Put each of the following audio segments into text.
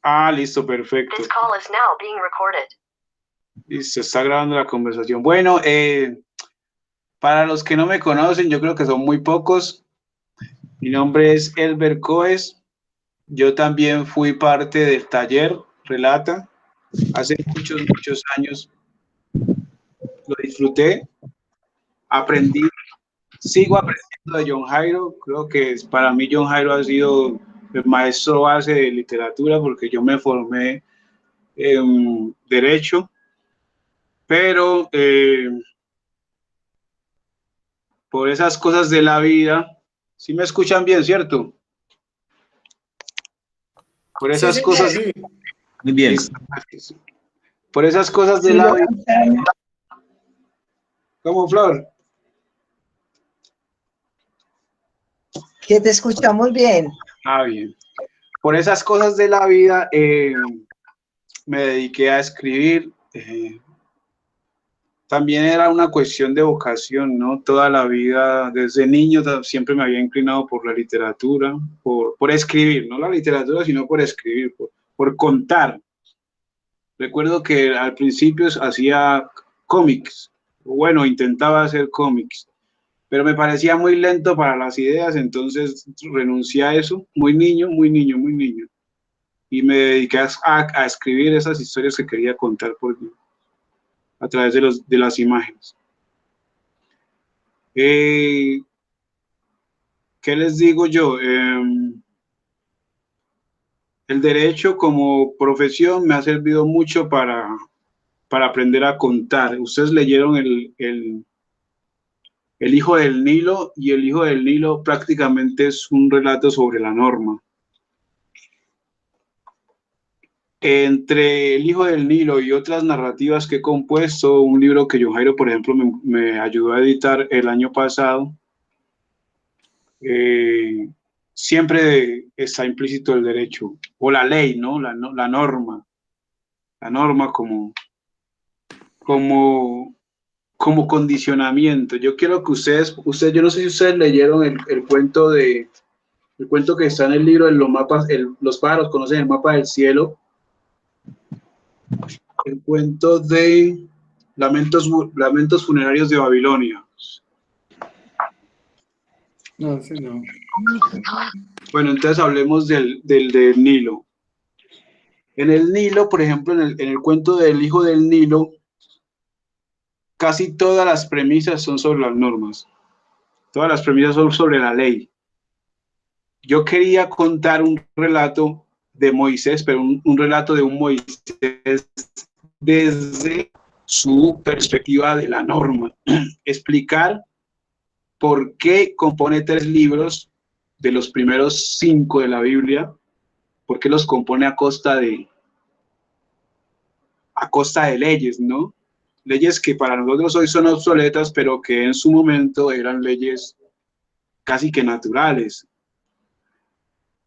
Ah, listo, perfecto. This call is now being recorded. Listo, está grabando la conversación. Bueno, para los que no me conocen, yo creo que son muy pocos. Mi nombre es Elber Coes. Yo también fui parte del taller Relata. Hace muchos años lo disfruté, aprendí, sigo aprendiendo de John Jairo. Creo que para mí John Jairo ha sido el maestro base de literatura porque yo me formé en Derecho, pero por esas cosas de la vida, ¿sí me escuchan bien, cierto? Por Sí, esas señor. cosas, Sí, muy bien. por esas cosas de Sí, la vida, como Flor. que te escuchamos bien. Ah, bien. Por esas cosas de la vida me dediqué a escribir. También era una cuestión de vocación, ¿no? Toda la vida, desde niño, siempre me había inclinado por la literatura, por escribir, no la literatura, sino por escribir, por contar. Recuerdo que al principio hacía cómics, bueno, intentaba hacer cómics, pero me parecía muy lento para las ideas, entonces renuncié a eso, muy niño, muy niño, muy niño, y me dediqué a escribir esas historias que quería contar a través de las imágenes. ¿Qué les digo yo? El derecho como profesión me ha servido mucho para aprender a contar. Ustedes leyeron el Hijo del Nilo, y el Hijo del Nilo prácticamente es un relato sobre la norma. Entre el Hijo del Nilo y otras narrativas que he compuesto, un libro que John Jairo, por ejemplo, me ayudó a editar el año pasado, siempre está implícito el derecho, o la ley, ¿no? La norma como, como condicionamiento. Yo quiero que ustedes, yo no sé si ustedes leyeron el cuento que está en el libro de los mapas, los pájaros conocen el mapa del cielo, el cuento de Lamentos funerarios de Babilonia. No, sí, no. Bueno, entonces hablemos del Nilo. En el Nilo, por ejemplo, en el cuento del Hijo del Nilo, casi todas las premisas son sobre las normas, todas las premisas son sobre la ley. Yo quería contar un relato de Moisés, pero un relato de un Moisés desde su perspectiva de la norma. Explicar por qué compone 3 libros de los primeros 5 de la Biblia, por qué los compone a costa de leyes, ¿no? Leyes que para nosotros hoy son obsoletas, pero que en su momento eran leyes casi que naturales.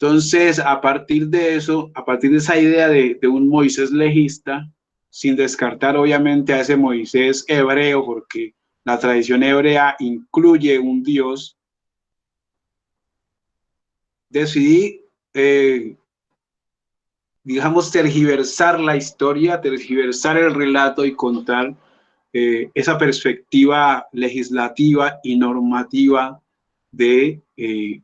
Entonces, a partir de eso, a partir de esa idea de un Moisés legista, sin descartar obviamente a ese Moisés hebreo, porque la tradición hebrea incluye un Dios, decidí, digamos, tergiversar la historia, tergiversar el relato y contar esa perspectiva legislativa y normativa de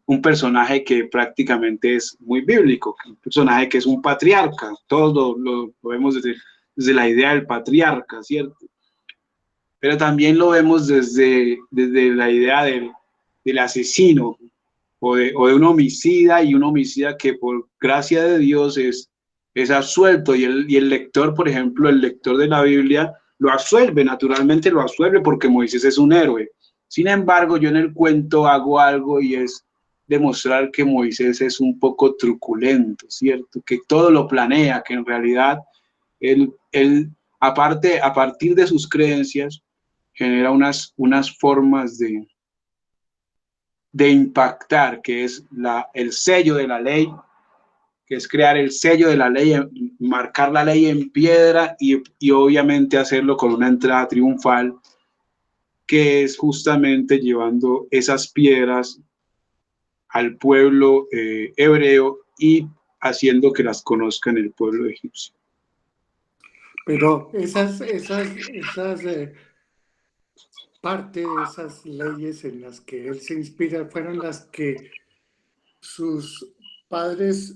un personaje que prácticamente es muy bíblico, un personaje que es un patriarca, todos lo vemos desde la idea del patriarca, ¿cierto? Pero también lo vemos desde la idea del asesino o de un homicida, y un homicida que por gracia de Dios es absuelto, y el lector, por ejemplo, el lector de la Biblia lo absuelve, naturalmente lo absuelve porque Moisés es un héroe. Sin embargo, yo en el cuento hago algo, y es demostrar que Moisés es un poco truculento, ¿cierto? Que todo lo planea, que en realidad él aparte, a partir de sus creencias, genera unas formas de impactar, que es el sello de la ley, que es crear el sello de la ley, marcar la ley en piedra, y obviamente hacerlo con una entrada triunfal, que es justamente llevando esas piedras al pueblo hebreo y haciendo que las conozcan el pueblo egipcio. Pero parte de esas leyes en las que él se inspira fueron las que sus padres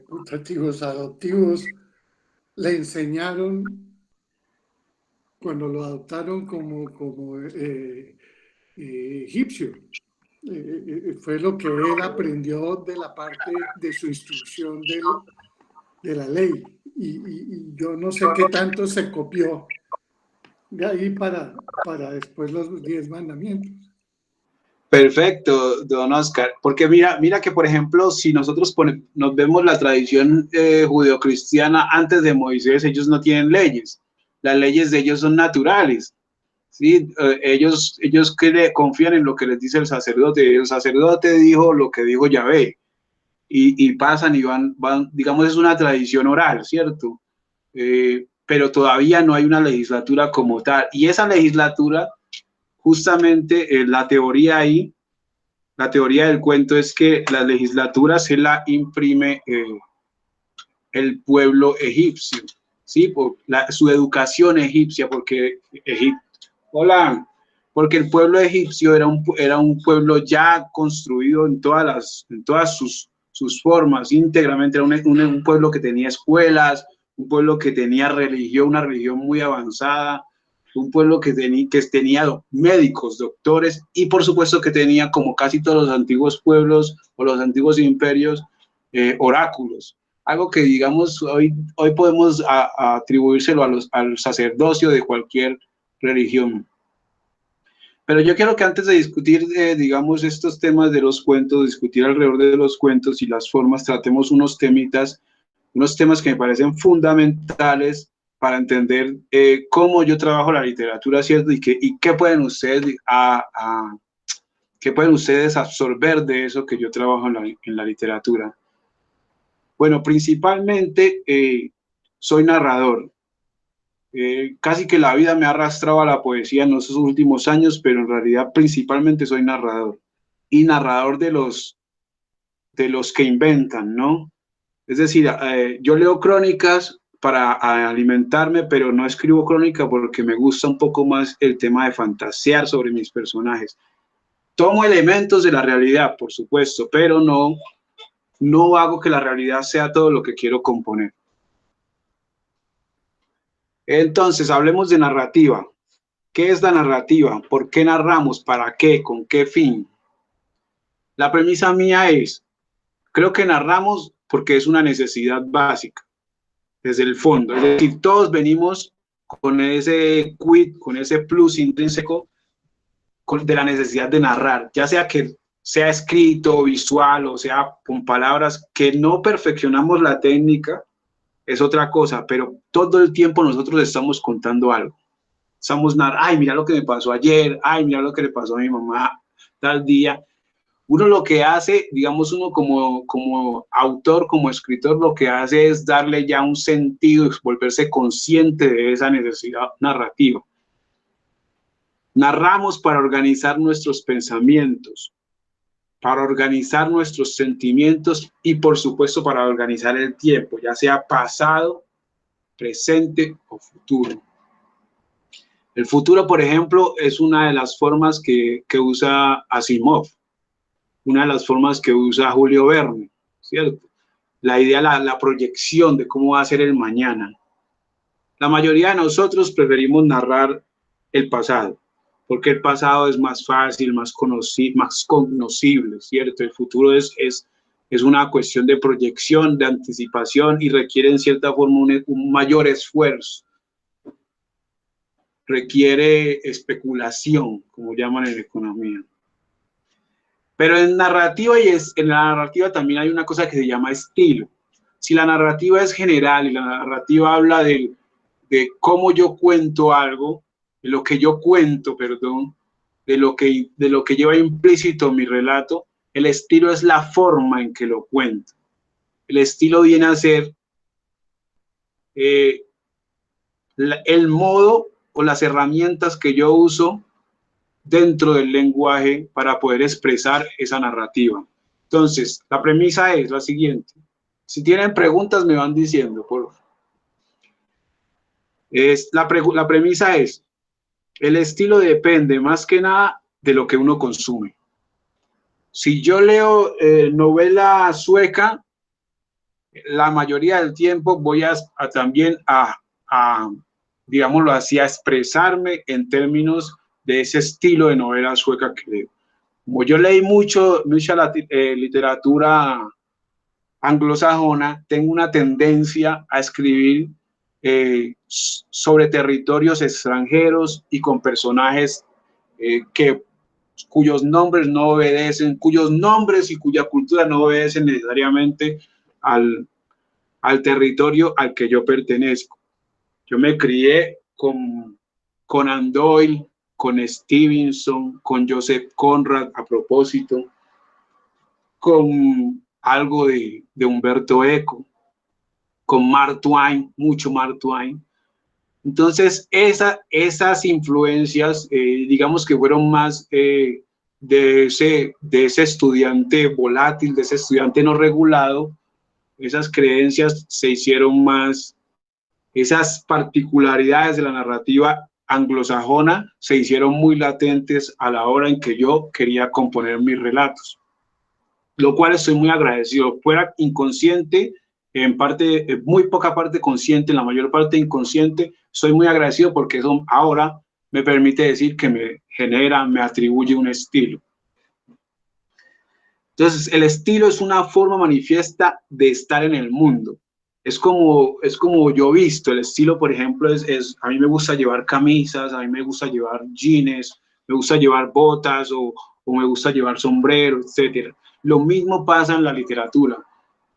putativos, adoptivos, le enseñaron cuando lo adoptaron como egipcio. Fue lo que él aprendió de la parte de su instrucción de la ley. Y yo no sé qué tanto se copió de ahí para después los 10 mandamientos. Perfecto, don Oscar, porque mira que, por ejemplo, si nosotros nos vemos la tradición judeocristiana antes de Moisés, ellos no tienen leyes, las leyes de ellos son naturales, ¿sí? Ellos confían en lo que les dice el sacerdote dijo lo que dijo Yahvé, y pasan y van, digamos, es una tradición oral, ¿cierto? Pero todavía no hay una legislatura como tal, y esa legislatura, justamente la teoría del cuento es que la legislatura se la imprime el pueblo egipcio, ¿sí? Por su educación egipcia, porque porque el pueblo egipcio era un pueblo ya construido en todas sus formas, íntegramente, era un pueblo que tenía escuelas, un pueblo que tenía religión, una religión muy avanzada, un pueblo que tenía médicos, doctores, y por supuesto que tenía, como casi todos los antiguos pueblos o los antiguos imperios, oráculos. Algo que, digamos, hoy podemos atribuírselo al sacerdocio de cualquier religión. Pero yo quiero que antes de discutir, digamos, estos temas de los cuentos, discutir alrededor de los cuentos y las formas, tratemos unos temas que me parecen fundamentales para entender cómo yo trabajo la literatura, ¿cierto? Y qué pueden ustedes absorber de eso que yo trabajo en la literatura. Bueno, principalmente soy narrador. Casi que la vida me ha arrastrado a la poesía en esos últimos años, pero en realidad principalmente soy narrador. Y narrador de los que inventan, ¿no? Es decir, yo leo crónicas para alimentarme, pero no escribo crónica porque me gusta un poco más el tema de fantasear sobre mis personajes. Tomo elementos de la realidad, por supuesto, pero no hago que la realidad sea todo lo que quiero componer. Entonces, hablemos de narrativa. ¿Qué es la narrativa? ¿Por qué narramos? ¿Para qué? ¿Con qué fin? La premisa mía es, creo que narramos porque es una necesidad básica, desde el fondo. Es decir, todos venimos con ese quid, con ese plus intrínseco de la necesidad de narrar, ya sea que sea escrito, visual, o sea con palabras, que no perfeccionamos la técnica, es otra cosa, pero todo el tiempo nosotros estamos contando algo. Estamos narrando, ay, mira lo que me pasó ayer, ay, mira lo que le pasó a mi mamá tal día. Uno lo que hace, digamos, uno como autor, como escritor, lo que hace es darle ya un sentido, volverse consciente de esa necesidad narrativa. Narramos para organizar nuestros pensamientos, para organizar nuestros sentimientos y, por supuesto, para organizar el tiempo, ya sea pasado, presente o futuro. El futuro, por ejemplo, es una de las formas que usa Asimov, una de las formas que usa Julio Verne, ¿cierto? La idea, la proyección de cómo va a ser el mañana. La mayoría de nosotros preferimos narrar el pasado, porque el pasado es más fácil, más conocible, ¿cierto? El futuro es una cuestión de proyección, de anticipación y requiere en cierta forma un mayor esfuerzo. Requiere especulación, como llaman en economía. Pero en la narrativa también hay una cosa que se llama estilo. Si la narrativa es general y la narrativa habla de cómo yo cuento algo, de lo que yo cuento, perdón, de lo que lleva implícito mi relato, el estilo es la forma en que lo cuento. El estilo viene a ser el modo o las herramientas que yo uso dentro del lenguaje para poder expresar esa narrativa. Entonces, la premisa es la siguiente. Si tienen preguntas, me van diciendo. La premisa es, el estilo depende más que nada de lo que uno consume. Si yo leo novela sueca, la mayoría del tiempo voy también digámoslo así, a expresarme en términos de ese estilo de novela sueca que leo. Como yo leí mucha literatura anglosajona, tengo una tendencia a escribir sobre territorios extranjeros y con personajes cuyos nombres no obedecen, cuyos nombres y cuya cultura no obedecen necesariamente al territorio al que yo pertenezco. Yo me crié con Conan Doyle, con Stevenson, con Joseph Conrad, a propósito, con algo de Humberto Eco, con Mark Twain, mucho Mark Twain. Entonces, esas influencias, digamos que fueron más de ese estudiante volátil, de ese estudiante no regulado. Esas creencias se hicieron más, esas particularidades de la narrativa anglosajona se hicieron muy latentes a la hora en que yo quería componer mis relatos, lo cual estoy muy agradecido. Fuera inconsciente, en parte, muy poca parte consciente, en la mayor parte inconsciente, soy muy agradecido porque eso ahora me permite decir que me atribuye un estilo. Entonces, el estilo es una forma manifiesta de estar en el mundo. Es como yo he visto, el estilo, por ejemplo, a mí me gusta llevar camisas, a mí me gusta llevar jeans, me gusta llevar botas o me gusta llevar sombrero, etc. Lo mismo pasa en la literatura.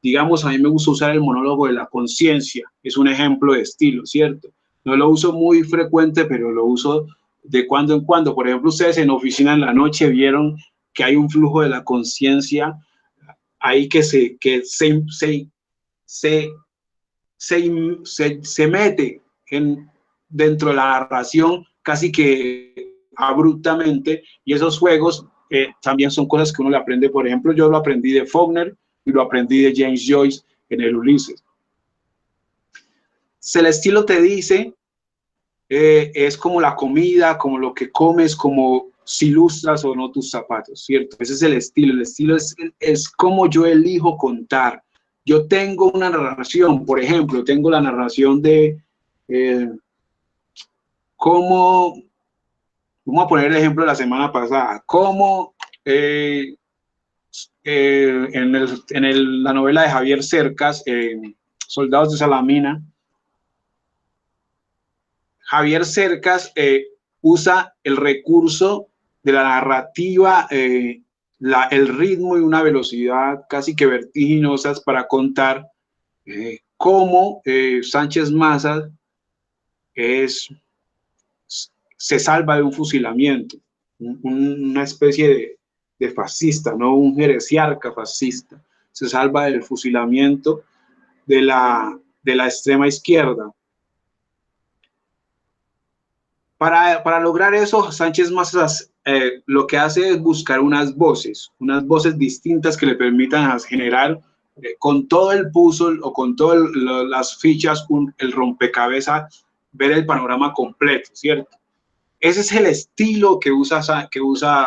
Digamos, a mí me gusta usar el monólogo de la conciencia, es un ejemplo de estilo, ¿cierto? No lo uso muy frecuente, pero lo uso de cuando en cuando. Por ejemplo, ustedes en Oficina en la Noche vieron que hay un flujo de la conciencia ahí que se mete dentro de la narración casi que abruptamente, y esos juegos también son cosas que uno le aprende. Por ejemplo, yo lo aprendí de Faulkner y lo aprendí de James Joyce en el Ulises. Si el estilo te dice, es como la comida, como lo que comes, como si lustras o no tus zapatos, ¿cierto? Ese es el estilo. El estilo es como yo elijo contar. Yo tengo una narración, por ejemplo, tengo la narración de cómo, vamos a poner el ejemplo de la semana pasada, cómo en la novela de Javier Cercas, Soldados de Salamina, Javier Cercas usa el recurso de la narrativa, el ritmo y una velocidad casi que vertiginosas para contar cómo Sánchez Mazas se salva de un fusilamiento, una especie de fascista, no un jerarca fascista, se salva del fusilamiento de la extrema izquierda. Para lograr eso, Sánchez Mazas lo que hace es buscar unas voces distintas que le permitan generar con todo el puzzle o con todas las fichas, el rompecabezas, ver el panorama completo, ¿cierto? Ese es el estilo que usa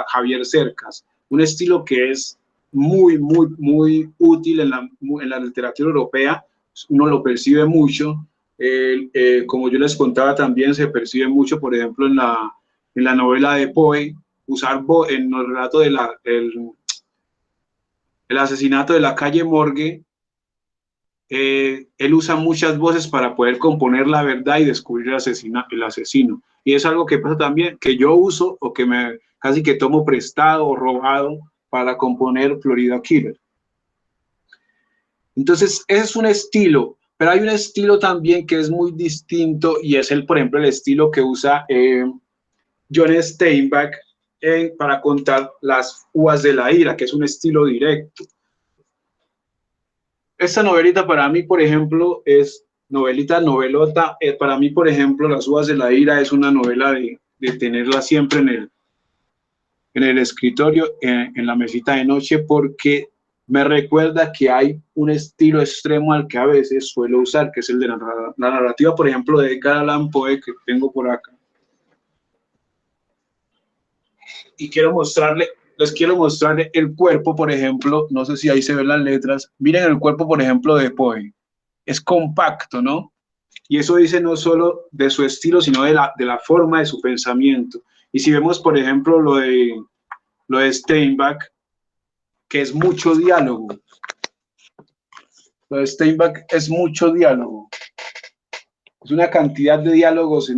Javier Cercas, un estilo que es muy, muy, muy útil en la literatura europea. Uno lo percibe mucho. Como yo les contaba, también se percibe mucho, por ejemplo, en la novela de Poe, en el relato el asesinato de la calle Morgue. Él usa muchas voces para poder componer la verdad y descubrir el asesino. Y es algo que pasa también, que yo uso o que casi que tomo prestado o robado para componer Florida Killer. Entonces, ese es un estilo, pero hay un estilo también que es muy distinto y es por ejemplo, el estilo que usa John Steinbeck para contar Las uvas de la ira, que es un estilo directo. Esta novelita para mí, por ejemplo, es novelota. Para mí, por ejemplo, Las uvas de la ira es una novela de tenerla siempre en el escritorio, en la mesita de noche, porque me recuerda que hay un estilo extremo al que a veces suelo usar, que es el de la narrativa, por ejemplo, de Edgar Allan Poe, que tengo por acá. Y les quiero mostrarle el cuerpo, por ejemplo, no sé si ahí se ven las letras. Miren el cuerpo, por ejemplo, de Poe. Es compacto, ¿no? Y eso dice no solo de su estilo, sino de la forma de su pensamiento. Y si vemos, por ejemplo, lo de Steinbeck, que es mucho diálogo. Lo de Steinbeck es mucho diálogo. Es una cantidad de diálogos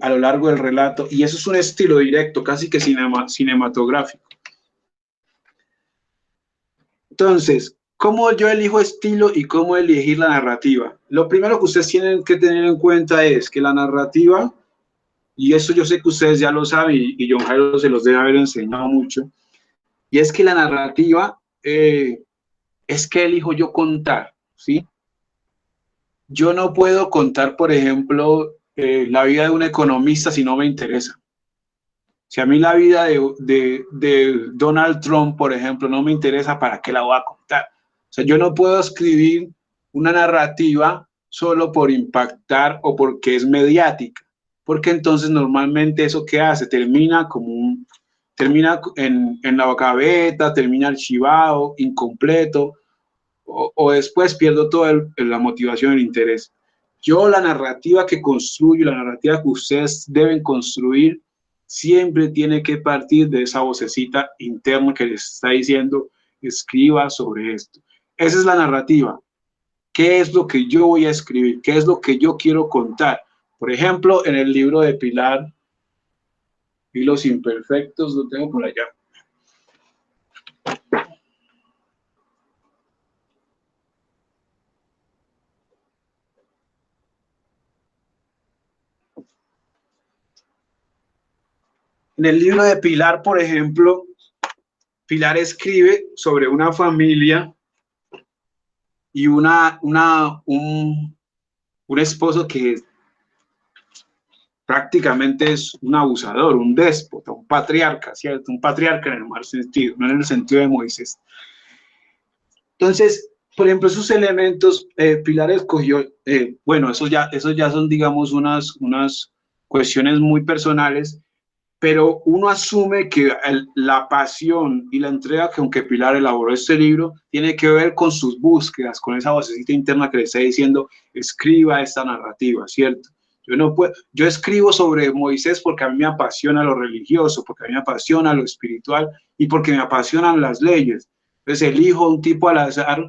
a lo largo del relato, y eso es un estilo directo, casi que cinematográfico. Entonces, ¿cómo yo elijo estilo y cómo elegir la narrativa? Lo primero que ustedes tienen que tener en cuenta es que la narrativa, y eso yo sé que ustedes ya lo saben, y John Jairo se los debe haber enseñado mucho, y es que la narrativa es que elijo yo contar, ¿sí? Yo no puedo contar, por ejemplo, la vida de un economista si no me interesa. Si a mí la vida de Donald Trump, por ejemplo, no me interesa, ¿para qué la voy a contar? O sea, yo no puedo escribir una narrativa solo por impactar o porque es mediática, porque entonces normalmente eso que hace termina en la gaveta, termina archivado, incompleto, o después pierdo toda la motivación, el interés. Yo la narrativa que construyo, la narrativa que ustedes deben construir, siempre tiene que partir de esa vocecita interna que les está diciendo, escriba sobre esto. Esa es la narrativa. ¿Qué es lo que yo voy a escribir? ¿Qué es lo que yo quiero contar? Por ejemplo, en el libro de Pilar, Hilos Imperfectos, lo tengo por allá. En el libro de Pilar, por ejemplo, Pilar escribe sobre una familia y un esposo que prácticamente es un abusador, un déspota, un patriarca, ¿cierto? Un patriarca en el mal sentido, no en el sentido de Moisés. Entonces, por ejemplo, esos elementos, Pilar escogió, bueno, eso ya son, digamos, unas cuestiones muy personales, pero uno asume que la pasión y la entrega con que Pilar elaboró este libro tiene que ver con sus búsquedas, con esa vocecita interna que le está diciendo, escriba esta narrativa, ¿cierto? Yo escribo sobre Moisés porque a mí me apasiona lo religioso, porque a mí me apasiona lo espiritual y porque me apasionan las leyes. Entonces elijo un tipo al azar,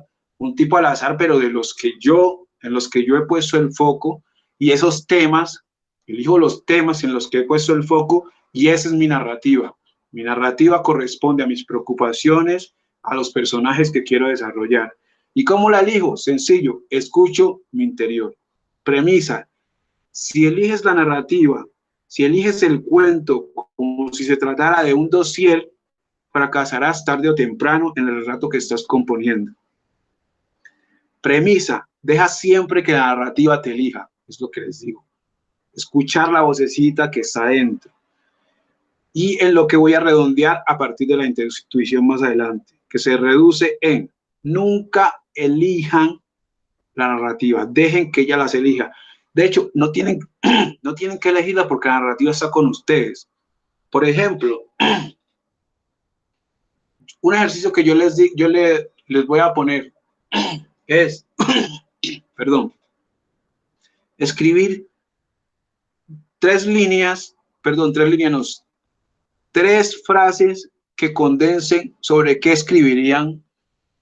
pero en los que yo he puesto el foco, y esos temas, elijo los temas en los que he puesto el foco, y esa es mi narrativa. Mi narrativa corresponde a mis preocupaciones, a los personajes que quiero desarrollar. ¿Y cómo la elijo? Sencillo, escucho mi interior. Premisa: si eliges la narrativa, si eliges el cuento como si se tratara de un dossier, fracasarás tarde o temprano en el relato que estás componiendo. Premisa: deja siempre que la narrativa te elija, es lo que les digo. Escuchar la vocecita que está dentro. Y en lo que voy a redondear a partir de la intuición más adelante, que se reduce en: nunca elijan la narrativa, dejen que ella las elija. De hecho, no tienen que elegirla porque la narrativa está con ustedes. Por ejemplo, un ejercicio que yo les voy a poner es, perdón, escribir tres frases que condensen sobre qué escribirían,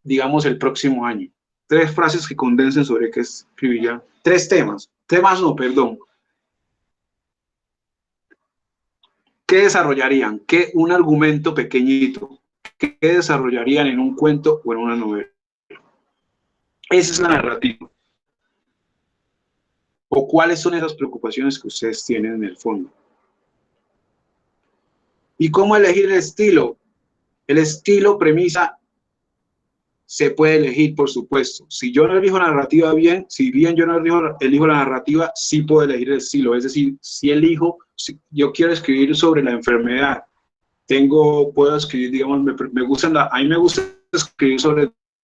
digamos, el próximo año. 3 frases que condensen sobre qué escribirían. 3 temas. ¿Qué desarrollarían? Un argumento pequeñito. ¿Qué desarrollarían en un cuento o en una novela? Esa es la narrativa. ¿O cuáles son esas preocupaciones que ustedes tienen en el fondo? ¿Y cómo elegir el estilo? El estilo, premisa, se puede elegir, por supuesto. Si yo no elijo la narrativa bien, si bien yo no elijo la narrativa, sí puedo elegir el estilo. Es decir, si yo quiero escribir sobre la enfermedad, puedo escribir, digamos, a mí me gusta escribir sobre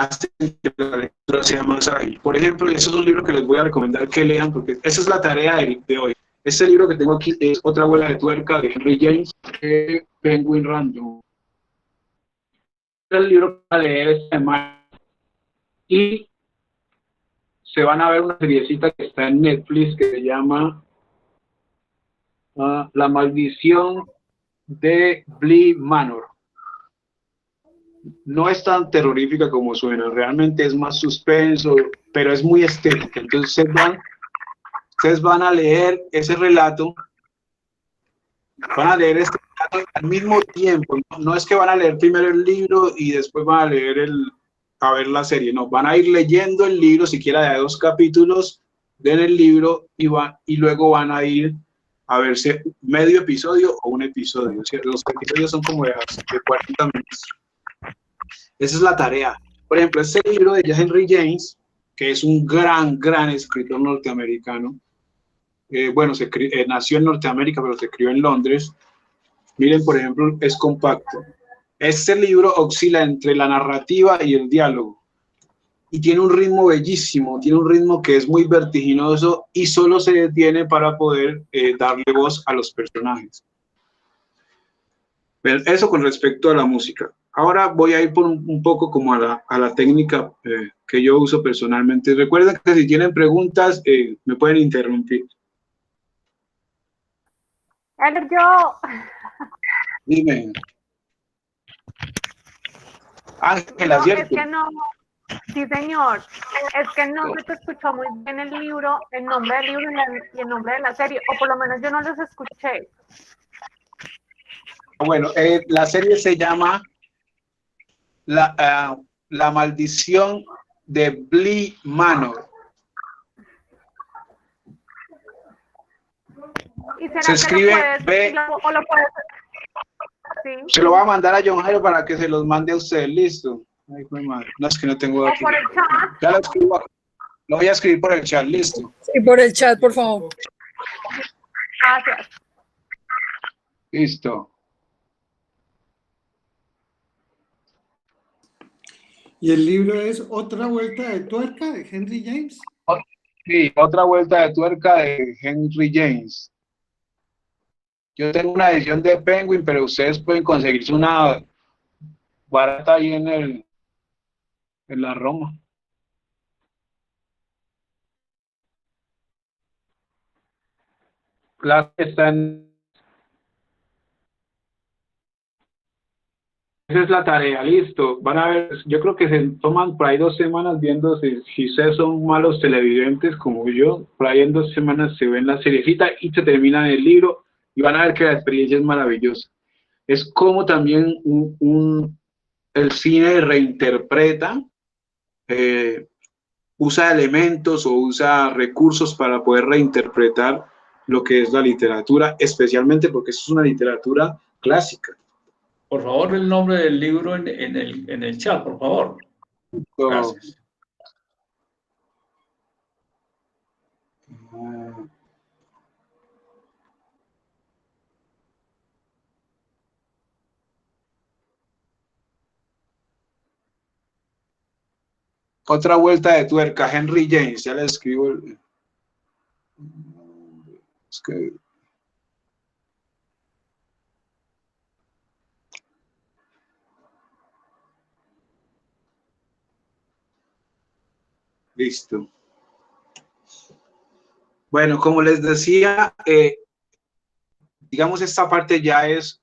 hacen que la lectura sea más ágil. Por ejemplo, ese es un libro que les voy a recomendar que lean, porque esa es la tarea de hoy. Este libro que tengo aquí es Otra vuelta de tuerca de Henry James, de Penguin Random. Este es el libro que voy a leer esta semana y se van a ver una seriecita que está en Netflix que se llama La maldición de Bly Manor. No es tan terrorífica como suena, realmente es más suspenso, pero es muy estética. Entonces ustedes van a leer ese relato, van a leer este relato al mismo tiempo. No es que van a leer primero el libro y después van a leer a ver la serie, no, van a ir leyendo el libro, siquiera de 2 capítulos den el libro y luego van a ir a verse medio episodio o un episodio. O sea, los episodios son como de 40 minutos. Esa es la tarea. Por ejemplo, este libro de Henry James, que es un gran escritor norteamericano, bueno, nació en Norteamérica, pero se crió en Londres. Miren, por ejemplo, es compacto. Este libro oscila entre la narrativa y el diálogo. Y tiene un ritmo bellísimo, tiene un ritmo que es muy vertiginoso y solo se detiene para poder darle voz a los personajes. Pero eso con respecto a la música. Ahora voy a ir por un poco como a la técnica que yo uso personalmente. Recuerden que si tienen preguntas, me pueden interrumpir. Yo. Dime. Ángela, No, ¿cierto? es que no, sí señor, es que no se te escuchó muy bien el libro, el nombre del libro y el nombre de la serie, o por lo menos yo no los escuché. Bueno, la serie se llama La maldición de Bly Manor. ¿Y será Se escribe B. O lo puedes, sí. Se lo voy a mandar a John Jairo para que se los mande a usted, listo. Ay, madre. No, es que no tengo aquí. O por el chat. Ya lo escribo. Lo voy a escribir por el chat, listo. Sí, por el chat, por favor. Gracias. Listo. ¿Y el libro es Otra vuelta de tuerca de Henry James? Sí, Otra vuelta de tuerca de Henry James. Yo tengo una edición de Penguin, pero ustedes pueden conseguirse una barata ahí en la Roma. Claro que está en... Esa es la tarea, listo. Van a ver, yo creo que se toman por ahí 2 semanas viendo si ustedes son malos televidentes como yo, por ahí en 2 semanas se ven la seriecita y se terminan el libro y van a ver que la experiencia es maravillosa. Es como también el cine reinterpreta, usa elementos o usa recursos para poder reinterpretar lo que es la literatura, especialmente porque eso es una literatura clásica. Por favor, el nombre del libro en el chat, por favor. Gracias. Otra vuelta de tuerca, Henry James, ya le escribo. Es que... Listo. Bueno, como les decía, digamos esta parte ya es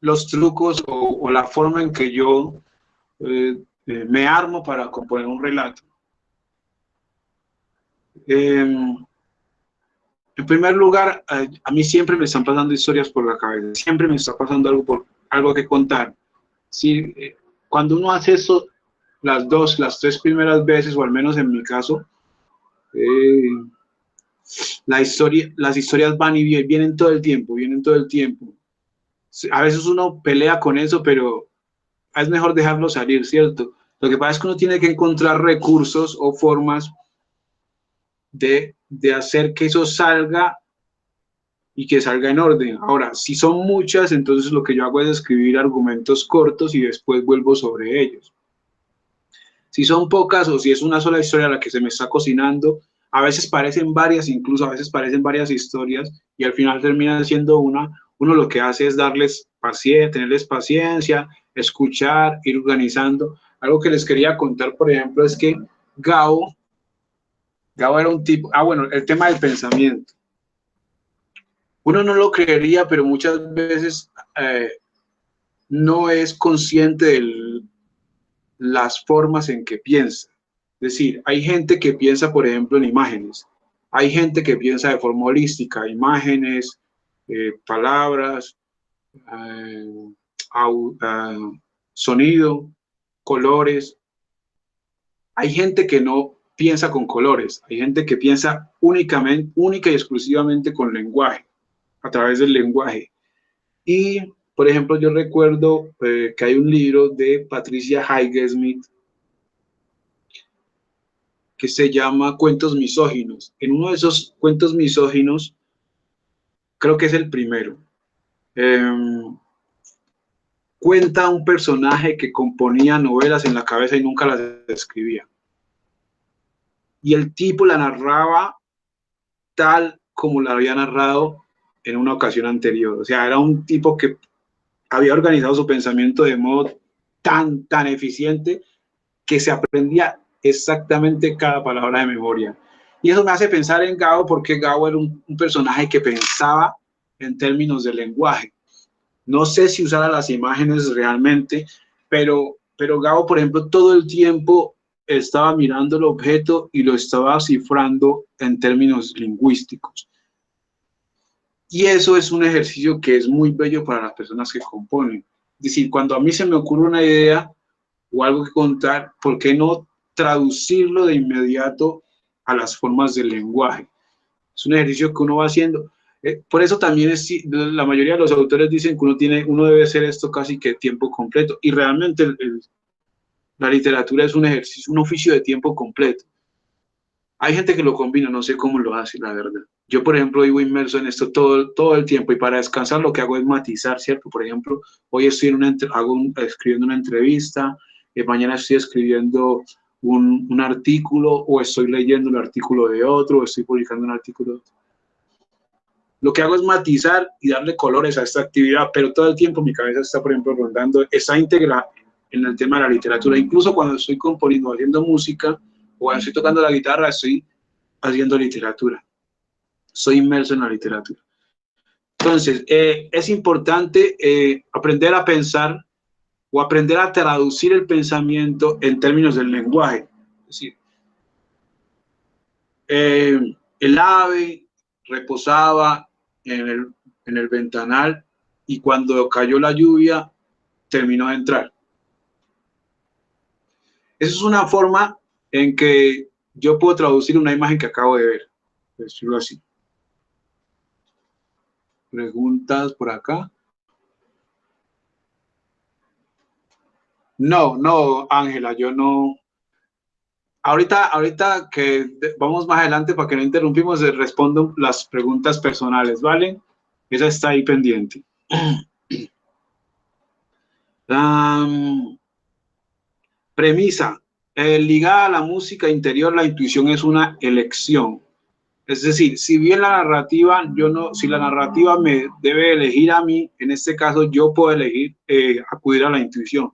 los trucos o la forma en que yo me armo para componer un relato. En primer lugar, a mí siempre me están pasando historias por la cabeza, siempre me está pasando algo que contar. Sí, cuando uno hace eso las 3 primeras veces, o al menos en mi caso, las historias van y vienen todo el tiempo, A veces uno pelea con eso, pero es mejor dejarlo salir, ¿cierto? Lo que pasa es que uno tiene que encontrar recursos o formas de hacer que eso salga y que salga en orden. Ahora, si son muchas, entonces lo que yo hago es escribir argumentos cortos y después vuelvo sobre ellos. Si son pocas o si es una sola historia la que se me está cocinando, a veces parecen varias, incluso a veces parecen varias historias y al final terminan siendo una. Uno lo que hace es darles paciencia, tenerles paciencia, escuchar, ir organizando. Algo que les quería contar, por ejemplo, es que Gabo era un tipo, bueno, el tema del pensamiento. Uno no lo creería, pero muchas veces no es consciente de las formas en que piensa. Es decir, hay gente que piensa, por ejemplo, en imágenes. Hay gente que piensa de forma holística, imágenes, palabras, sonido, colores. Hay gente que no piensa con colores, hay gente que piensa única y exclusivamente con lenguaje, a través del lenguaje. Y, por ejemplo, yo recuerdo que hay un libro de Patricia Highsmith que se llama Cuentos misóginos. En uno de esos cuentos misóginos, creo que es el primero, cuenta un personaje que componía novelas en la cabeza y nunca las escribía. Y el tipo la narraba tal como la había narrado en una ocasión anterior. O sea, era un tipo que había organizado su pensamiento de modo tan eficiente que se aprendía exactamente cada palabra de memoria. Y eso me hace pensar en Gabo, porque Gabo era un personaje que pensaba en términos de lenguaje. No sé si usara las imágenes realmente, pero Gabo, por ejemplo, todo el tiempo estaba mirando el objeto y lo estaba cifrando en términos lingüísticos. Y eso es un ejercicio que es muy bello para las personas que componen. Es decir, cuando a mí se me ocurre una idea o algo que contar, ¿por qué no traducirlo de inmediato a las formas del lenguaje? Es un ejercicio que uno va haciendo. Por eso también la mayoría de los autores dicen que uno debe hacer esto casi que tiempo completo. Y realmente la literatura es un ejercicio, un oficio de tiempo completo. Hay gente que lo combina, no sé cómo lo hace, la verdad. Yo, por ejemplo, vivo inmerso en esto todo el tiempo y para descansar lo que hago es matizar, ¿cierto? Por ejemplo, hoy estoy escribiendo una entrevista, mañana estoy escribiendo un artículo o estoy leyendo un artículo de otro o estoy publicando un artículo de otro. Lo que hago es matizar y darle colores a esta actividad, pero todo el tiempo mi cabeza está, por ejemplo, rondando, está íntegra en el tema de la literatura. Incluso cuando estoy componiendo, haciendo música o cuando estoy tocando la guitarra, estoy haciendo literatura. Soy inmerso en la literatura. Entonces, es importante aprender a pensar o aprender a traducir el pensamiento en términos del lenguaje. Es decir, el ave reposaba en el ventanal y cuando cayó la lluvia terminó de entrar. Esa es una forma en que yo puedo traducir una imagen que acabo de ver, por decirlo así. Preguntas por acá. No, Ángela, yo no. Ahorita que vamos más adelante para que no interrumpimos, respondo las preguntas personales, ¿vale? Esa está ahí pendiente. Premisa. Ligada a la música interior, la intuición es una elección. Es decir, si bien la narrativa, si la narrativa me debe elegir a mí, en este caso yo puedo elegir acudir a la intuición.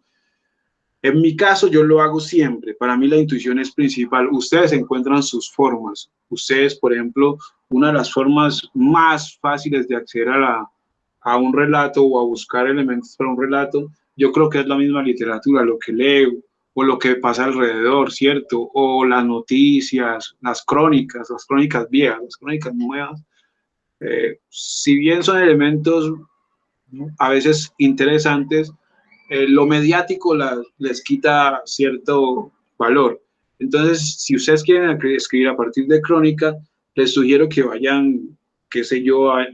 En mi caso, yo lo hago siempre. Para mí la intuición es principal. Ustedes encuentran sus formas. Ustedes, por ejemplo, una de las formas más fáciles de acceder a un relato o a buscar elementos para un relato, yo creo que es la misma literatura, lo que leo o lo que pasa alrededor, ¿cierto? O las noticias, las crónicas viejas, las crónicas nuevas. Si bien son elementos a veces interesantes, lo mediático les quita cierto valor. Entonces, si ustedes quieren escribir a partir de crónicas, les sugiero que vayan, qué sé yo, a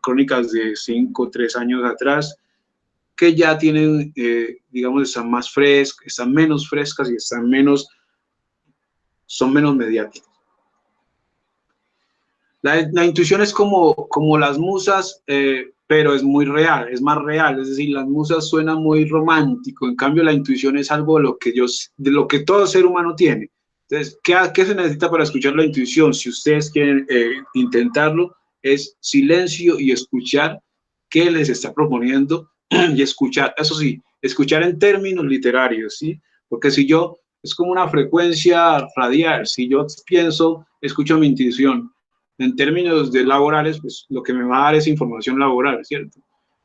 crónicas de 5 o 3 años atrás, que ya tienen, digamos, están menos frescas y son menos mediáticas. La intuición es como las musas, pero es muy real, es más real. Es decir, las musas suenan muy romántico, en cambio la intuición es algo de lo que todo ser humano tiene. Entonces, ¿qué se necesita para escuchar la intuición? Si ustedes quieren intentarlo, es silencio y escuchar qué les está proponiendo y escuchar, eso sí, escuchar en términos literarios, ¿sí? Porque si yo, es como una frecuencia radial, si yo pienso, escucho mi intuición, en términos de laborales, pues lo que me va a dar es información laboral, ¿cierto?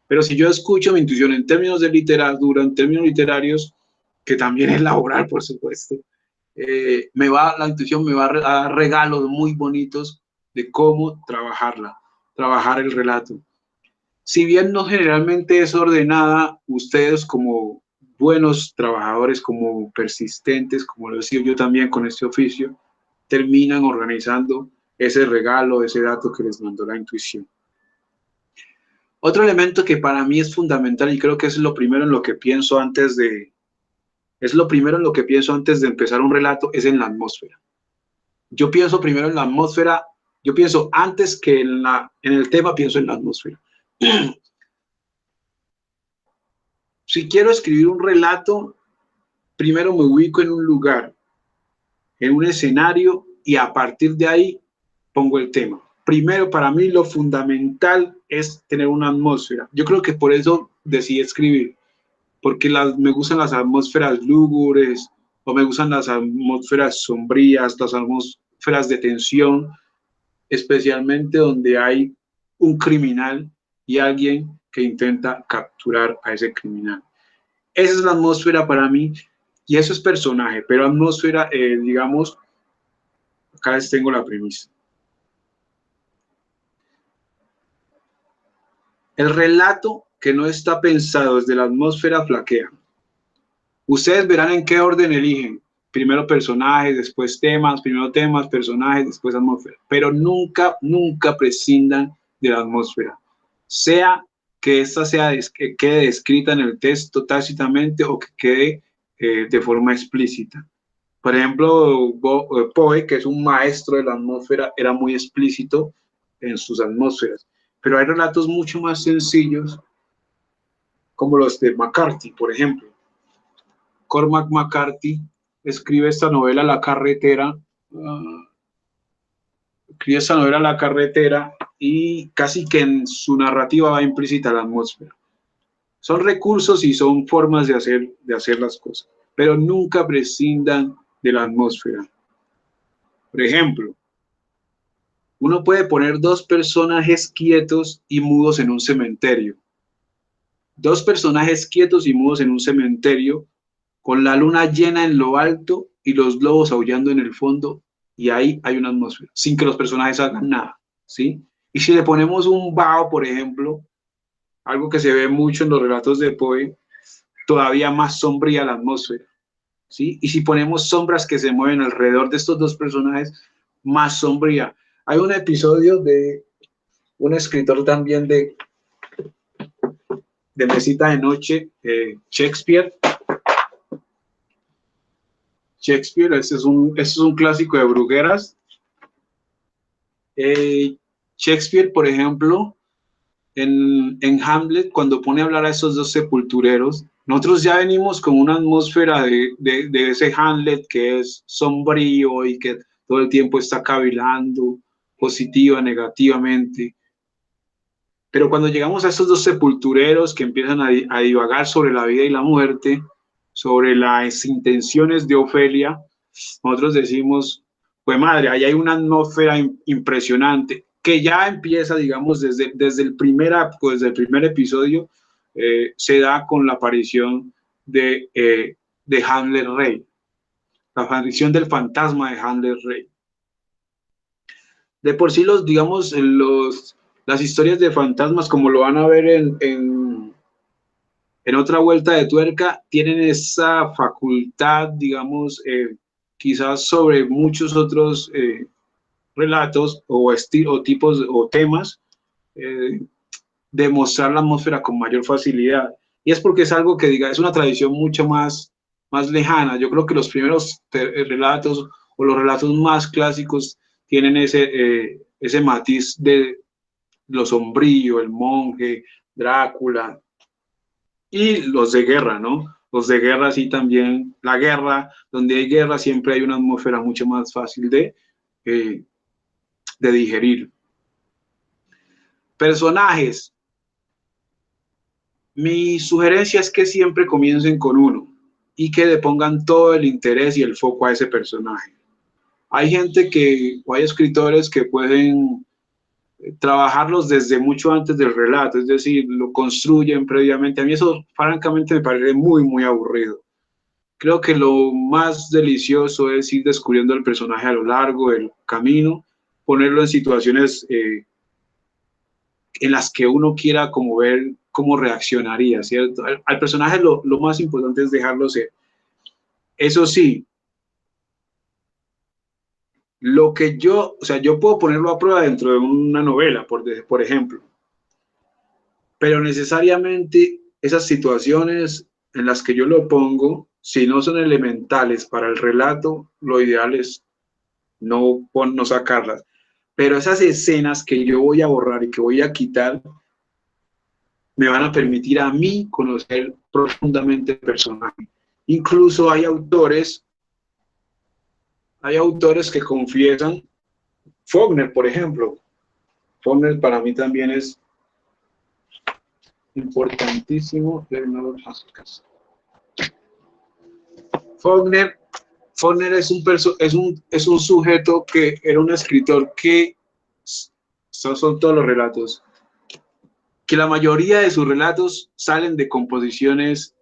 Pero si yo escucho mi intuición en términos de literatura, en términos literarios, que también es laboral, por supuesto, la intuición me va a dar regalos muy bonitos de cómo trabajar el relato. Si bien no generalmente es ordenada, ustedes como buenos trabajadores, como persistentes, como lo decía yo también con este oficio, terminan organizando ese regalo, ese dato que les mandó la intuición. Otro elemento que para mí es fundamental y creo que es lo primero en lo que pienso antes de empezar un relato, es en la atmósfera. Yo pienso primero en la atmósfera, yo pienso antes que en el tema, pienso en la atmósfera. Si quiero escribir un relato, primero me ubico en un lugar, en un escenario, y a partir de ahí pongo el tema. Primero, para mí lo fundamental es tener una atmósfera. Yo creo que por eso decidí escribir, porque me gustan las atmósferas lúgubres, o me gustan las atmósferas sombrías, las atmósferas de tensión, especialmente donde hay un criminal y alguien que intenta capturar a ese criminal. Esa es la atmósfera para mí, y eso es personaje, pero atmósfera, digamos, acá les tengo la premisa. El relato que no está pensado desde la atmósfera flaquea. Ustedes verán en qué orden eligen. Primero personajes, después temas, primero temas, personajes, después atmósfera. Pero nunca, nunca prescindan de la atmósfera. Sea que esta que quede descrita en el texto tácitamente o que quede de forma explícita. Por ejemplo, Poe, que es un maestro de la atmósfera, era muy explícito en sus atmósferas. Pero hay relatos mucho más sencillos, como los de McCarthy, por ejemplo. Cormac McCarthy escribe esta novela La Carretera, y casi que en su narrativa va implícita la atmósfera. Son recursos y son formas de hacer las cosas, pero nunca prescindan de la atmósfera. Por ejemplo, uno puede poner dos personajes quietos y mudos en un cementerio. Dos personajes quietos y mudos en un cementerio, con la luna llena en lo alto y los lobos aullando en el fondo, y ahí hay una atmósfera, sin que los personajes hagan nada, ¿sí? Y si le ponemos un vaho, por ejemplo, algo que se ve mucho en los relatos de Poe, todavía más sombría la atmósfera, ¿sí? Y si ponemos sombras que se mueven alrededor de estos dos personajes, más sombría. Hay un episodio de un escritor también de Mesita de Noche, Shakespeare. Ese es un clásico de Brugueras. Shakespeare, por ejemplo, en Hamlet, cuando pone a hablar a esos dos sepultureros, nosotros ya venimos con una atmósfera de ese Hamlet que es sombrío y que todo el tiempo está cavilando, positiva, negativamente. Pero cuando llegamos a estos dos sepultureros que empiezan a divagar sobre la vida y la muerte, sobre las intenciones de Ofelia, nosotros decimos, pues madre, ahí hay una atmósfera impresionante, que ya empieza, digamos, desde el primer episodio, se da con la aparición de Hamlet Rey, la aparición del fantasma de Hamlet Rey. De por sí, las historias de fantasmas, como lo van a ver en otra vuelta de tuerca, tienen esa facultad, digamos, quizás sobre muchos otros relatos o tipos o temas, de mostrar la atmósfera con mayor facilidad. Y es porque es algo que, es una tradición mucho más lejana. Yo creo que los primeros relatos o los relatos más clásicos tienen ese matiz de lo sombrío, el monje, Drácula, y los de guerra, ¿no? Los de guerra sí también, la guerra, donde hay guerra siempre hay una atmósfera mucho más fácil de digerir. Personajes. Mi sugerencia es que siempre comiencen con uno y que le pongan todo el interés y el foco a ese personaje. Hay gente o hay escritores que pueden trabajarlos desde mucho antes del relato, es decir, lo construyen previamente. A mí eso francamente me parece muy, muy aburrido. Creo que lo más delicioso es ir descubriendo el personaje a lo largo del camino, ponerlo en situaciones en las que uno quiera como ver cómo reaccionaría, ¿cierto? Al personaje lo más importante es dejarlo ser. Eso sí, lo que yo puedo ponerlo a prueba dentro de una novela, por ejemplo, pero necesariamente esas situaciones en las que yo lo pongo, si no son elementales para el relato, lo ideal es no sacarlas. Pero esas escenas que yo voy a borrar y que voy a quitar, me van a permitir a mí conocer profundamente el personaje. Incluso hay autores que confiesan, Faulkner, por ejemplo. Faulkner para mí también es importantísimo. Faulkner es un sujeto que era un escritor que, son todos los relatos, que la mayoría de sus relatos salen de composiciones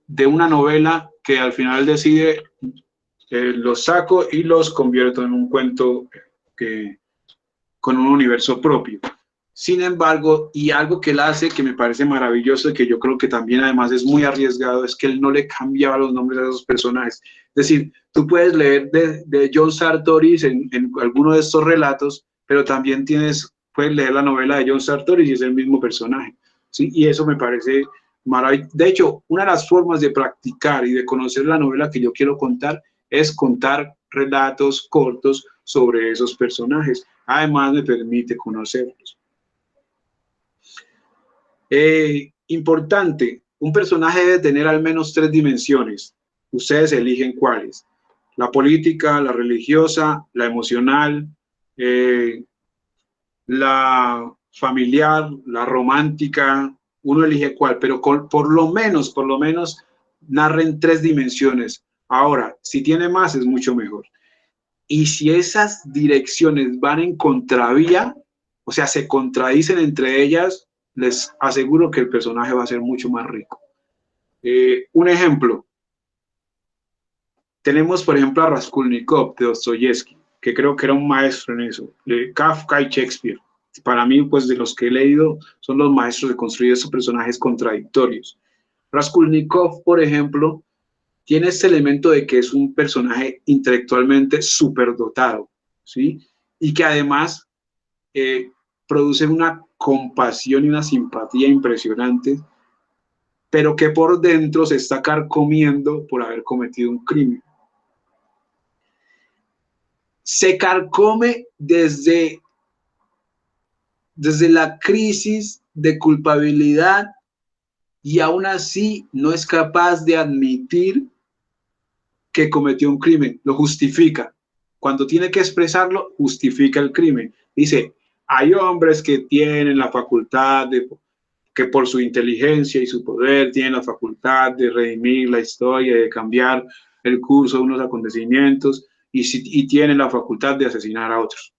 de una novela que al final decide los saco y los convierto en un cuento con un universo propio. Sin embargo, y algo que él hace que me parece maravilloso y que yo creo que también además es muy arriesgado, es que él no le cambiaba los nombres a esos personajes. Es decir, tú puedes leer de John Sartoris en alguno de estos relatos, pero también puedes leer la novela de John Sartoris y es el mismo personaje, ¿sí? Y eso me parece maravilloso. De hecho, una de las formas de practicar y de conocer la novela que yo quiero contar es contar relatos cortos sobre esos personajes. Además, me permite conocerlos. Importante, un personaje debe tener al menos 3 dimensiones. Ustedes eligen cuáles. La política, la religiosa, la emocional, la familiar, la romántica. Uno elige cuál, pero por lo menos narren 3 dimensiones. Ahora, si tiene más, es mucho mejor. Y si esas direcciones van en contravía, o sea, se contradicen entre ellas, les aseguro que el personaje va a ser mucho más rico. Un ejemplo. Tenemos, por ejemplo, a Raskolnikov de Dostoyevsky, que creo que era un maestro en eso. Kafka y Shakespeare. Para mí, pues de los que he leído, son los maestros de construir esos personajes contradictorios. Raskolnikov, por ejemplo, tiene este elemento de que es un personaje intelectualmente superdotado, ¿sí? Y que además produce una compasión y una simpatía impresionantes, pero que por dentro se está carcomiendo por haber cometido un crimen. Se carcome desde la crisis de culpabilidad y aún así no es capaz de admitir que cometió un crimen, lo justifica. Cuando tiene que expresarlo, justifica el crimen. Dice, hay hombres que tienen la facultad que por su inteligencia y su poder tienen la facultad de redimir la historia, de cambiar el curso de unos acontecimientos y tienen la facultad de asesinar a otros.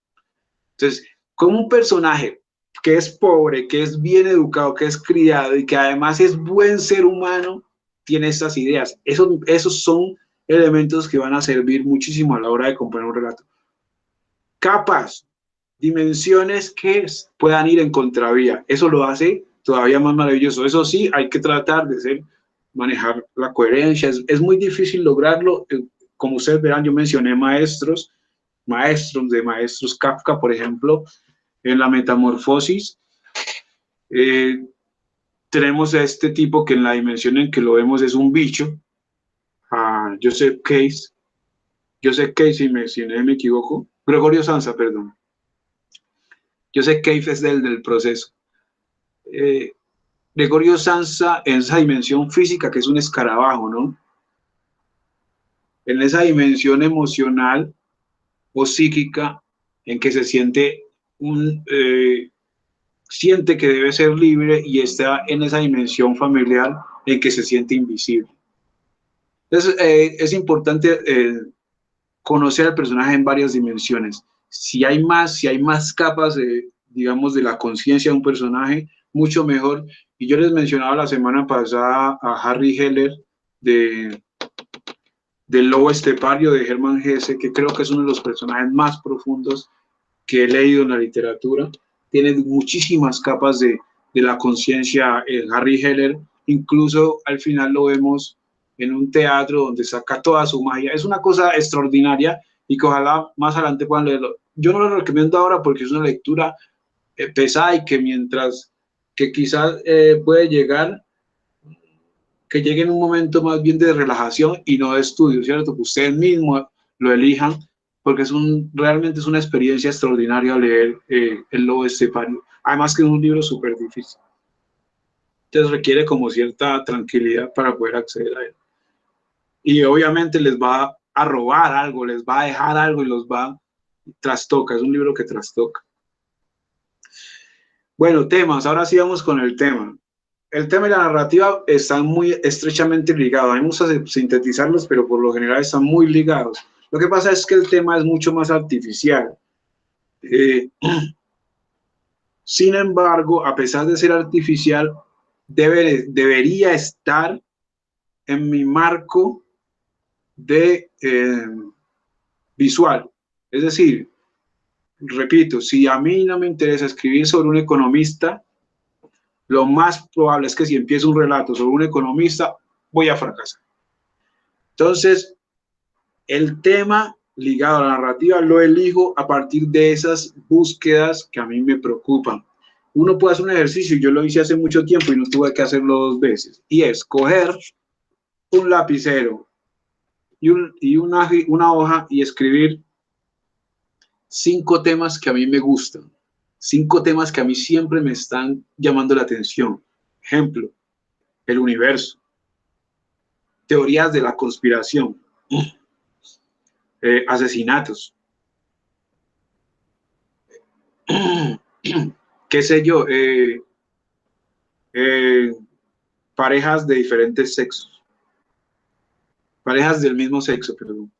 Entonces, como un personaje que es pobre, que es bien educado, que es criado y que además es buen ser humano, tiene estas ideas. Esos son elementos que van a servir muchísimo a la hora de componer un relato. Capas, dimensiones que puedan ir en contravía. Eso lo hace todavía más maravilloso. Eso sí, hay que tratar de manejar la coherencia. Es muy difícil lograrlo. Como ustedes verán, yo mencioné maestros, Kafka, por ejemplo, en la Metamorfosis. Tenemos a este tipo que en la dimensión en que lo vemos es un bicho, a Joseph Case, si no me equivoco, Gregorio Samsa, perdón. Yo sé que es del proceso. Gregorio Samsa, en esa dimensión física, que es un escarabajo, ¿no? En esa dimensión emocional o psíquica, en que se siente siente que debe ser libre, y está en esa dimensión familiar en que se siente invisible. Entonces, es importante conocer al personaje en varias dimensiones. Si hay más capas, digamos, de la conciencia de un personaje, mucho mejor. Y yo les mencionaba la semana pasada a Harry Heller del Lobo Estepario de Hermann Hesse, que creo que es uno de los personajes más profundos que he leído en la literatura. Tiene muchísimas capas de la conciencia. Harry Heller, incluso al final lo vemos en un teatro donde saca toda su magia. Es una cosa extraordinaria y que ojalá más adelante puedan leerlo. Yo no lo recomiendo ahora porque es una lectura pesada, y que que quizás puede llegar, que llegue en un momento más bien de relajación y no de estudio, ¿cierto? Que ustedes mismos lo elijan, porque realmente es una experiencia extraordinaria leer El Lobo Estepario. Además que es un libro súper difícil. Entonces requiere como cierta tranquilidad para poder acceder a él. Y obviamente les va a robar algo, les va a dejar algo y los trastoca. Es un libro que trastoca. Bueno, temas. Ahora sí vamos con el tema. El tema y la narrativa están muy estrechamente ligados. A mí me gusta sintetizarlos, pero por lo general están muy ligados. Lo que pasa es que el tema es mucho más artificial. Sin embargo, a pesar de ser artificial, debería estar en mi marco de visual. Es decir, repito, si a mí no me interesa escribir sobre un economista, lo más probable es que si empiezo un relato sobre un economista, voy a fracasar. Entonces, el tema ligado a la narrativa lo elijo a partir de esas búsquedas que a mí me preocupan. Uno puede hacer un ejercicio, yo lo hice hace mucho tiempo y no tuve que hacerlo 2 veces, y es coger un lapicero y una hoja y escribir 5 temas que a mí me gustan, 5 temas que a mí siempre me están llamando la atención. Ejemplo, el universo, teorías de la conspiración, asesinatos, qué sé yo, parejas de diferentes sexos, parejas del mismo sexo, perdón.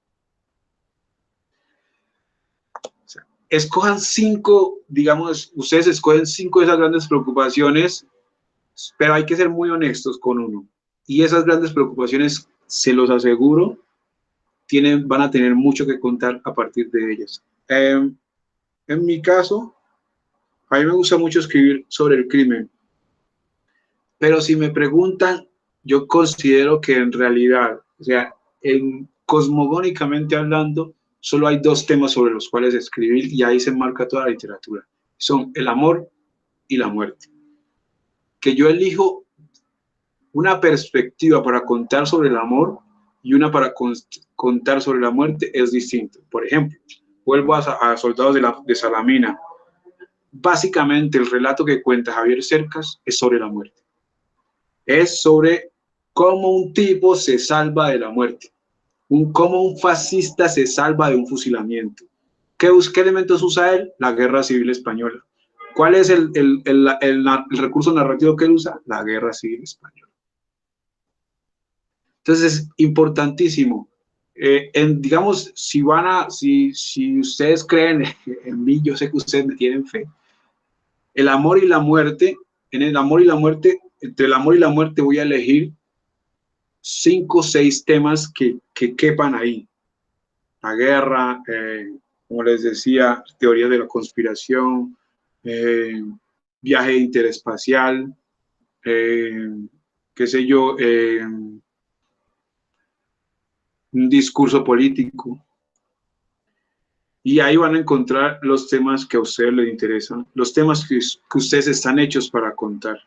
O sea, escojan 5, digamos, ustedes escogen 5 de esas grandes preocupaciones, pero hay que ser muy honestos con uno. Y esas grandes preocupaciones, se los aseguro, van a tener mucho que contar a partir de ellas. En mi caso, a mí me gusta mucho escribir sobre el crimen, pero si me preguntan, yo considero que en realidad, o sea, cosmogónicamente hablando, solo hay 2 temas sobre los cuales escribir, y ahí se enmarca toda la literatura. Son el amor y la muerte. Que yo elijo una perspectiva para contar sobre el amor y una para contar sobre la muerte es distinto. Por ejemplo, vuelvo a Soldados de Salamina. Básicamente el relato que cuenta Javier Cercas es sobre la muerte. Es sobre cómo un tipo se salva de la muerte, cómo un fascista se salva de un fusilamiento. ¿Qué elementos usa él? La Guerra Civil Española. ¿Cuál es el recurso narrativo que él usa? La Guerra Civil Española. Entonces es importantísimo. Digamos, si ustedes creen en mí, yo sé que ustedes me tienen fe. El amor y la muerte, entre el amor y la muerte voy a elegir 5 o 6 temas que quepan ahí. La guerra, como les decía, teorías de la conspiración, viaje interespacial, qué sé yo, un discurso político. Y ahí van a encontrar los temas que a ustedes les interesan, los temas que ustedes están hechos para contar.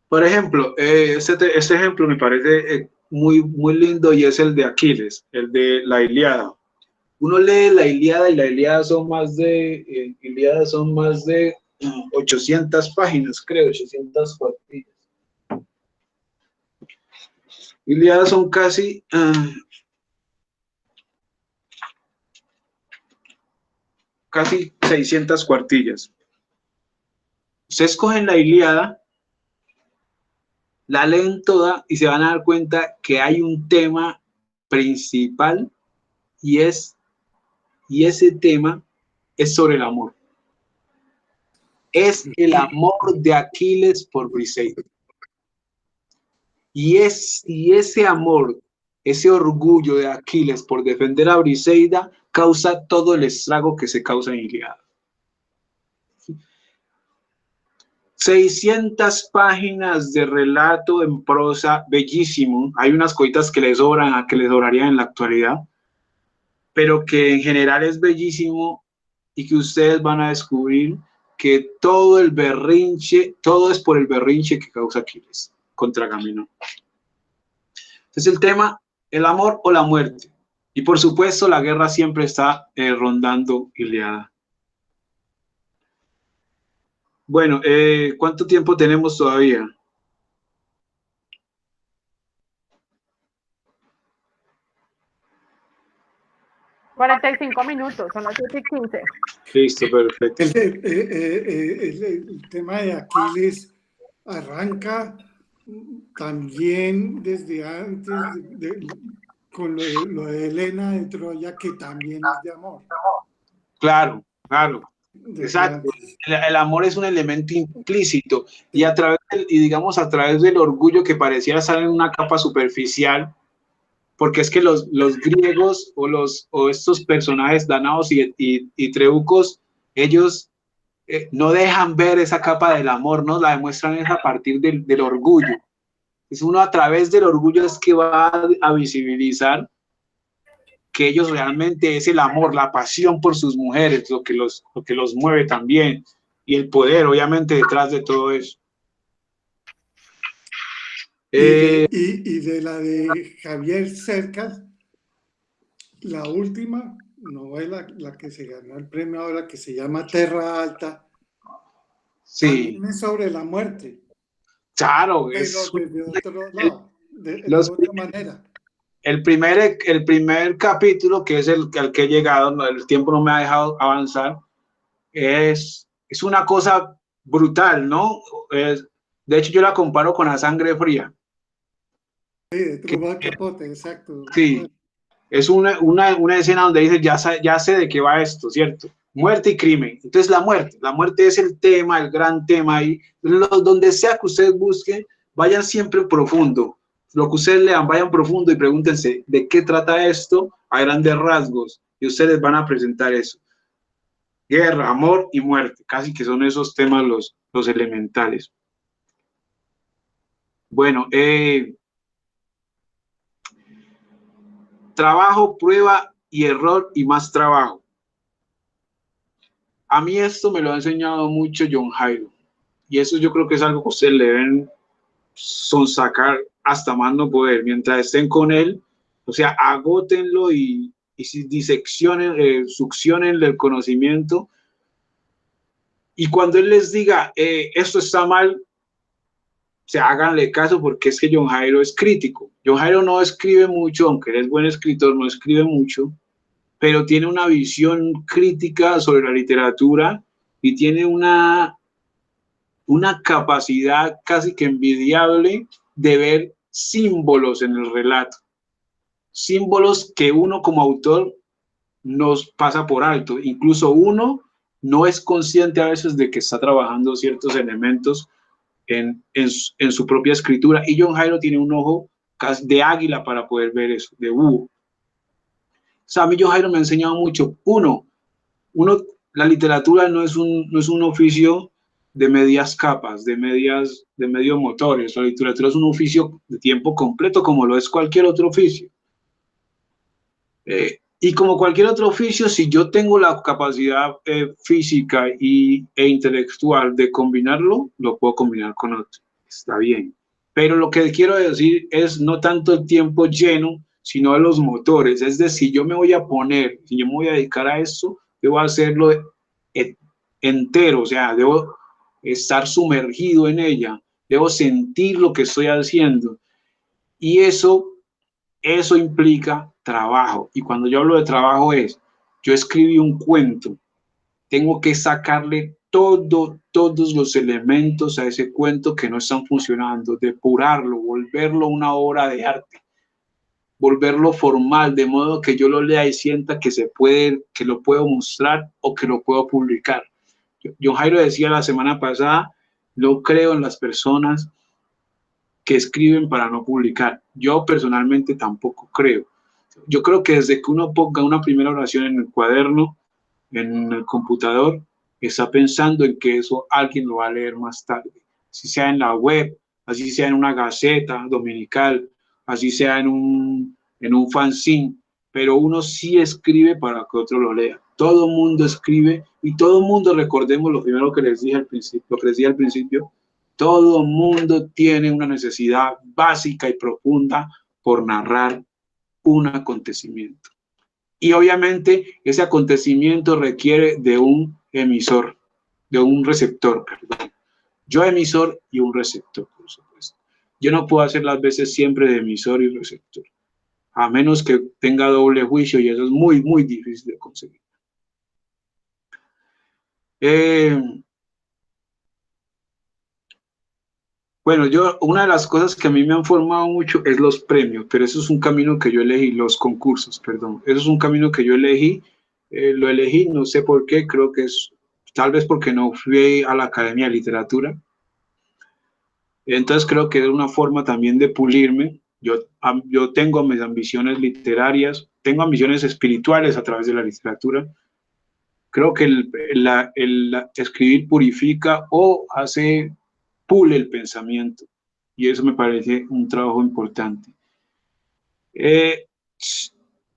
Por ejemplo, este ejemplo me parece muy lindo y es el de Aquiles, el de la Ilíada. Uno lee la Ilíada y la Ilíada son más de, 800 páginas, creo, 800 cuartillas. Ilíada son casi 600 cuartillas. Ustedes cogen la Ilíada, la leen toda y se van a dar cuenta que hay un tema principal y ese tema es sobre el amor. Es el amor de Aquiles por Briseida. Y ese amor, ese orgullo de Aquiles por defender a Briseida causa todo el estrago que se causa en Ilíada. 600 páginas de relato en prosa, bellísimo. Hay unas cositas que les sobran, que les sobrarían en la actualidad, pero que en general es bellísimo y que ustedes van a descubrir que todo el berrinche, todo es por el berrinche que causa Aquiles contra Agamenón. Entonces el tema, el amor o la muerte. Y por supuesto la guerra siempre está rondando Ilíada. Bueno, ¿cuánto tiempo tenemos todavía? $45 minutos, son las 7:15. Listo, perfecto. El tema de Aquiles arranca también desde antes con lo de Helena de Troya, que también es de amor. Claro, claro. Exacto. El amor es un elemento implícito y a través del orgullo que pareciera estar en una capa superficial, porque es que los griegos o estos personajes danaos y treucos, ellos no dejan ver esa capa del amor, ¿no? La demuestran es a partir del orgullo. Es uno a través del orgullo es que va a visibilizar que ellos realmente es el amor, la pasión por sus mujeres, lo que los mueve también, y el poder, obviamente, detrás de todo eso. Y de la de Javier Cercas, la última novela, la que se ganó el premio ahora, que se llama Terra Alta, sí, también es sobre la muerte. Claro, pero desde otro lado, de otra manera. El primer capítulo, que es el al que he llegado, el tiempo no me ha dejado avanzar, es una cosa brutal, ¿no? De hecho, yo la comparo con La Sangre Fría. Sí, de Truman Capote, exacto. Sí, es una escena donde dice, ya sé de qué va esto, ¿cierto? Muerte y crimen. Entonces la muerte es el tema, el gran tema ahí. Donde sea que ustedes busquen, vayan siempre en profundo. Lo que ustedes lean, vayan profundo y pregúntense de qué trata esto a grandes rasgos y ustedes van a presentar eso. Guerra, amor y muerte, casi que son esos temas los elementales. Bueno, trabajo, prueba y error y más trabajo. A mí esto me lo ha enseñado mucho John Jairo y eso yo creo que es algo que ustedes le deben sonsacar hasta más no poder mientras estén con él, o sea, agótenlo y diseccionen, succionen el conocimiento y cuando él les diga esto está mal, o sea, háganle caso porque es que John Jairo es crítico. John Jairo no escribe mucho, aunque él es buen escritor, no escribe mucho, pero tiene una visión crítica sobre la literatura y tiene una capacidad casi que envidiable de ver símbolos en el relato. Símbolos que uno como autor nos pasa por alto. Incluso uno no es consciente a veces de que está trabajando ciertos elementos en su propia escritura. Y John Jairo tiene un ojo casi de águila para poder ver eso, de búho. O sea, a mí John Jairo me ha enseñado mucho. Uno, la literatura no es un oficio de medias capas, de medios motores. La literatura es un oficio de tiempo completo, como lo es cualquier otro oficio. Y como cualquier otro oficio, si yo tengo la capacidad física e intelectual de combinarlo, lo puedo combinar con otro. Está bien. Pero lo que quiero decir es no tanto el tiempo lleno, sino los motores. Es decir, yo me voy a poner, si yo me voy a dedicar a esto, debo hacerlo entero, o sea, debo estar sumergido en ella, debo sentir lo que estoy haciendo. Y eso implica trabajo. Y cuando yo hablo de trabajo yo escribí un cuento, tengo que sacarle todos los elementos a ese cuento que no están funcionando, depurarlo, volverlo una obra de arte, volverlo formal, de modo que yo lo lea y sienta que que lo puedo mostrar o que lo puedo publicar. John Jairo decía la semana pasada, no creo en las personas que escriben para no publicar. Yo personalmente tampoco creo. Yo creo que desde que uno ponga una primera oración en el cuaderno, en el computador, está pensando en que eso alguien lo va a leer más tarde. Así sea en la web, así sea en una gaceta dominical, así sea en un fanzine, pero uno sí escribe para que otro lo lea. Todo mundo escribe y todo mundo, recordemos lo primero que les dije al principio, todo mundo tiene una necesidad básica y profunda por narrar un acontecimiento. Y obviamente ese acontecimiento requiere de un emisor, de un receptor, perdón. Yo emisor y un receptor, por supuesto. Yo no puedo hacer las veces siempre de emisor y receptor, a menos que tenga doble juicio, y eso es muy, muy difícil de conseguir. Bueno, una de las cosas que a mí me han formado mucho es los premios, pero eso es un camino que yo elegí, los concursos, perdón. Eso es un camino que yo elegí, lo elegí, no sé por qué, creo que es tal vez porque no fui a la Academia de Literatura. Entonces creo que es una forma también de pulirme. Yo tengo mis ambiciones literarias, tengo ambiciones espirituales a través de la literatura. Creo que el escribir purifica o pule el pensamiento, y eso me parece un trabajo importante.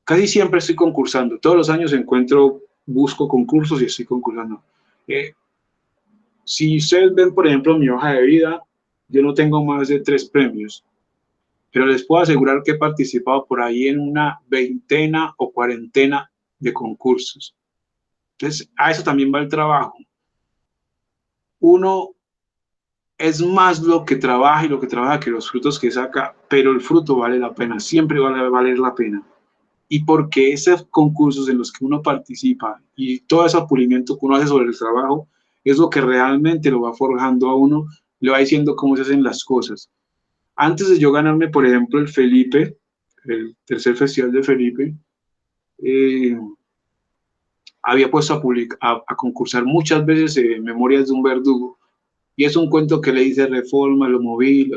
Casi siempre estoy concursando, todos los años busco concursos y estoy concursando. Si ustedes ven, por ejemplo, mi hoja de vida, yo no tengo más de 3 premios, pero les puedo asegurar que he participado por ahí en una 20 o 40 de concursos. Entonces, a eso también va el trabajo. Uno es más lo que trabaja y lo que trabaja que los frutos que saca, pero el fruto vale la pena, siempre va a valer la pena. Y porque esos concursos en los que uno participa y todo ese pulimiento que uno hace sobre el trabajo es lo que realmente lo va forjando a uno, le va diciendo cómo se hacen las cosas. Antes de yo ganarme, por ejemplo, el Felipe, el tercer festival de Felipe, había puesto a concursar muchas veces Memorias de un verdugo, y es un cuento que le hice reforma, lo moví,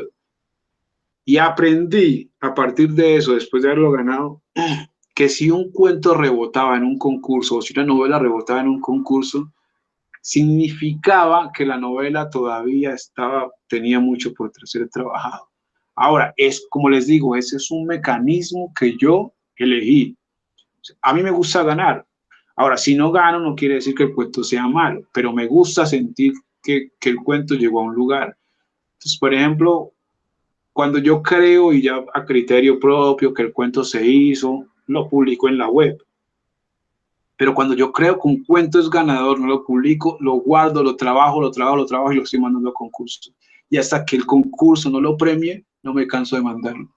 y aprendí a partir de eso, después de haberlo ganado, que si un cuento rebotaba en un concurso, o si una novela rebotaba en un concurso, significaba que la novela todavía tenía mucho por ser trabajado. Ahora, como les digo, ese es un mecanismo que yo elegí. A mí me gusta ganar. Ahora, si no gano, no quiere decir que el cuento sea malo, pero me gusta sentir que el cuento llegó a un lugar. Entonces, por ejemplo, cuando yo creo y ya a criterio propio que el cuento se hizo, lo publico en la web. Pero cuando yo creo que un cuento es ganador, no lo publico, lo guardo, lo trabajo y lo estoy mandando a concurso. Y hasta que el concurso no lo premie, no me canso de mandarlo.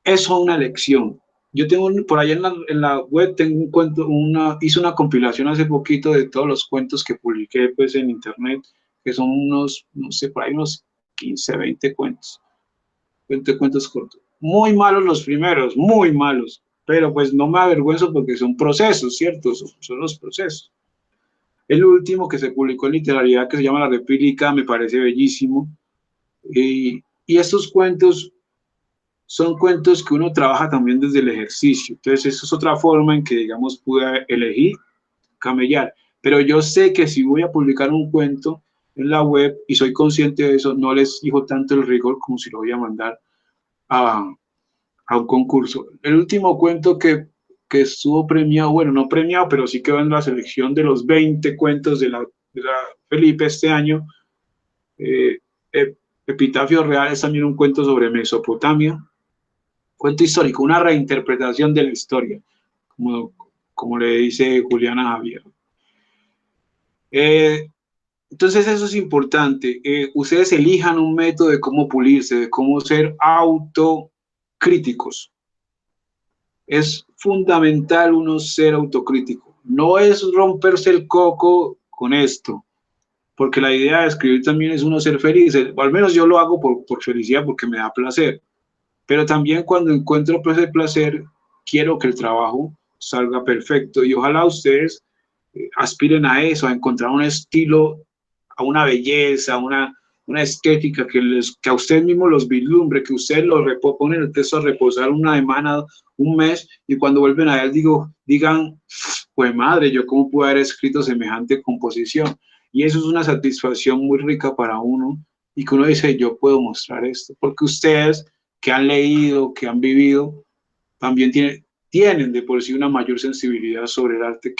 Eso es una lección. Yo tengo por allá en la web, tengo un cuento, hice una compilación hace poquito de todos los cuentos que publiqué pues, en internet, que son unos, no sé, por ahí unos 15, 20 cuentos. 20 cuentos cortos. Muy malos los primeros, muy malos. Pero pues no me avergüenzo porque son procesos, ¿cierto? Son los procesos. El último que se publicó en Literariedad, que se llama La República, me parece bellísimo. Y estos cuentos son cuentos que uno trabaja también desde el ejercicio. Entonces, eso es otra forma en que, digamos, pude elegir camellar. Pero yo sé que si voy a publicar un cuento en la web y soy consciente de eso, no les exijo tanto el rigor como si lo voy a mandar a un concurso. El último cuento que estuvo premiado, bueno, no premiado, pero sí quedó en la selección de los 20 cuentos de la Felipe este año, Epitafio Real es también un cuento sobre Mesopotamia, cuento histórico, una reinterpretación de la historia, como le dice Juliana Javier. Entonces eso es importante. Ustedes elijan un método de cómo pulirse, de cómo ser autocríticos. Es fundamental uno ser autocrítico. No es romperse el coco con esto, porque la idea de escribir también es uno ser feliz. O al menos yo lo hago por felicidad, porque me da placer. Pero también cuando encuentro pues el placer, quiero que el trabajo salga perfecto. Y ojalá ustedes aspiren a eso, a encontrar un estilo, a una belleza, una estética que a ustedes mismos los vislumbre, que ustedes ponen el texto a reposar una semana, un mes, y cuando vuelven a él digan, pues madre, yo cómo pude haber escrito semejante composición. Y eso es una satisfacción muy rica para uno, y que uno dice, yo puedo mostrar esto, porque ustedes que han leído, que han vivido, también tienen de por sí una mayor sensibilidad sobre el arte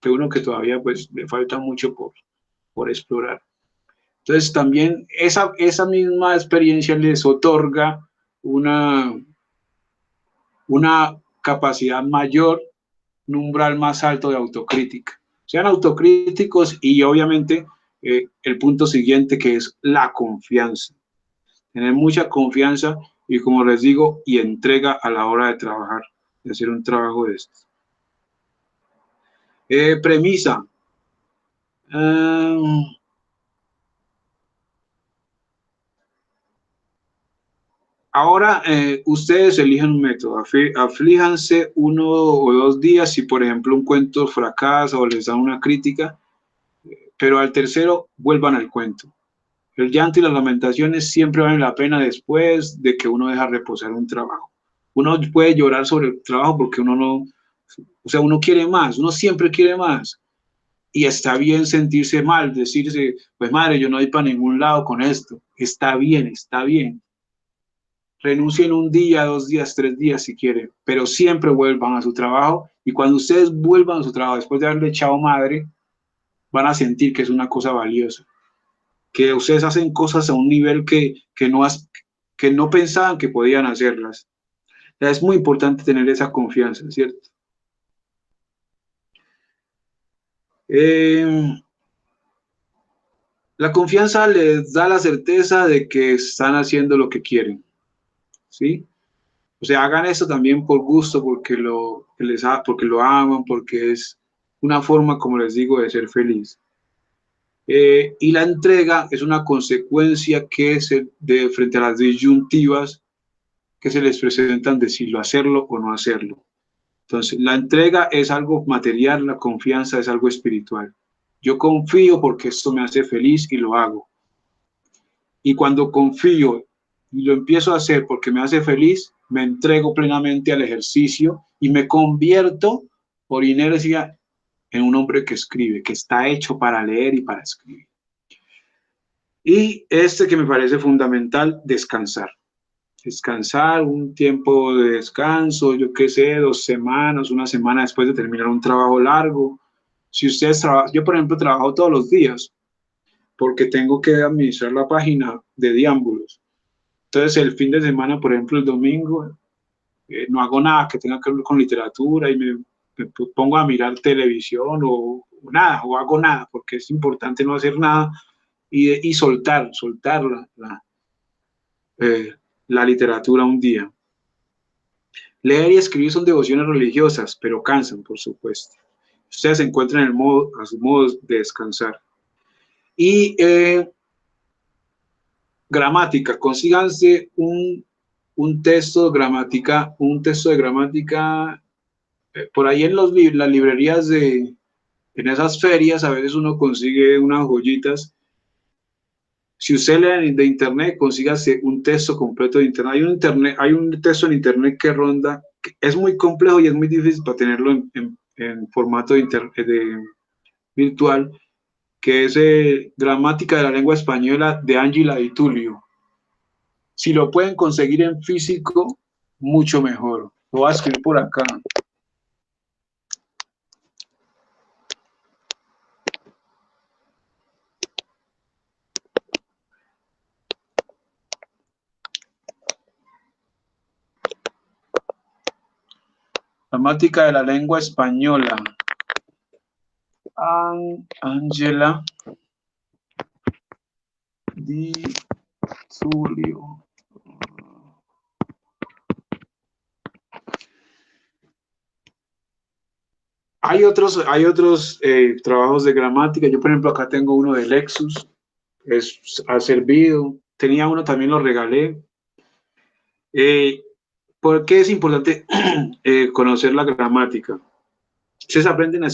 que uno que todavía pues le falta mucho por explorar. Entonces también esa misma experiencia les otorga una capacidad mayor, un umbral más alto de autocrítica. Sean autocríticos y obviamente el punto siguiente que es la confianza. Tener mucha confianza y como les digo, y entrega a la hora de trabajar, de hacer un trabajo de estos. Premisa. Ahora ustedes eligen un método, aflíjanse 1 o 2 días si por ejemplo un cuento fracasa o les da una crítica, pero al tercero vuelvan al cuento. El llanto y las lamentaciones siempre valen la pena después de que uno deja reposar un trabajo. Uno puede llorar sobre el trabajo porque uno no, o sea, uno quiere más, uno siempre quiere más. Y está bien sentirse mal, decirse, pues madre, yo no voy para ningún lado con esto. Está bien, está bien. Renuncien 1 día, 2 días, 3 días si quieren, pero siempre vuelvan a su trabajo y cuando ustedes vuelvan a su trabajo después de haberle echado madre, van a sentir que es una cosa valiosa, que ustedes hacen cosas a un nivel que no pensaban que podían hacerlas. Es muy importante tener esa confianza, ¿cierto? La confianza les da la certeza de que están haciendo lo que quieren, ¿sí? O sea, hagan eso también por gusto, porque porque lo aman, porque es una forma, como les digo, de ser feliz. Y la entrega es una consecuencia frente a las disyuntivas que se les presentan de si hacerlo o no hacerlo. Entonces, la entrega es algo material, la confianza es algo espiritual. Yo confío porque esto me hace feliz y lo hago. Y cuando confío y lo empiezo a hacer porque me hace feliz, me entrego plenamente al ejercicio y me convierto por inercia en un hombre que escribe, que está hecho para leer y para escribir. Y que me parece fundamental, descansar. Descansar, un tiempo de descanso, yo qué sé, 2 semanas, 1 semana después de terminar un trabajo largo. Si ustedes trabajan, yo por ejemplo trabajo todos los días porque tengo que administrar la página de Diámbulos. Entonces el fin de semana, por ejemplo el domingo, no hago nada que tenga que ver con literatura y me pongo a mirar televisión o nada, o hago nada, porque es importante no hacer nada y soltar la literatura un día. Leer y escribir son devociones religiosas, pero cansan, por supuesto. Ustedes se encuentran a su modo de descansar. Y gramática, consíganse un texto de gramática, por ahí en las librerías en esas ferias, a veces uno consigue unas joyitas. Si usted lee de internet, consígase un texto completo de internet. Hay un texto en internet que ronda, que es muy complejo y es muy difícil para tenerlo en formato virtual, que es Gramática de la Lengua Española de Ángela Di Tullio. Si lo pueden conseguir en físico, mucho mejor. Lo voy a escribir por acá. Gramática de la lengua española. Ángela Di Zulio. Hay otros trabajos de gramática. Yo, por ejemplo, acá tengo uno de Lexus. Ha servido. Tenía uno, también lo regalé. ¿Por qué es importante conocer la gramática? Ustedes aprenden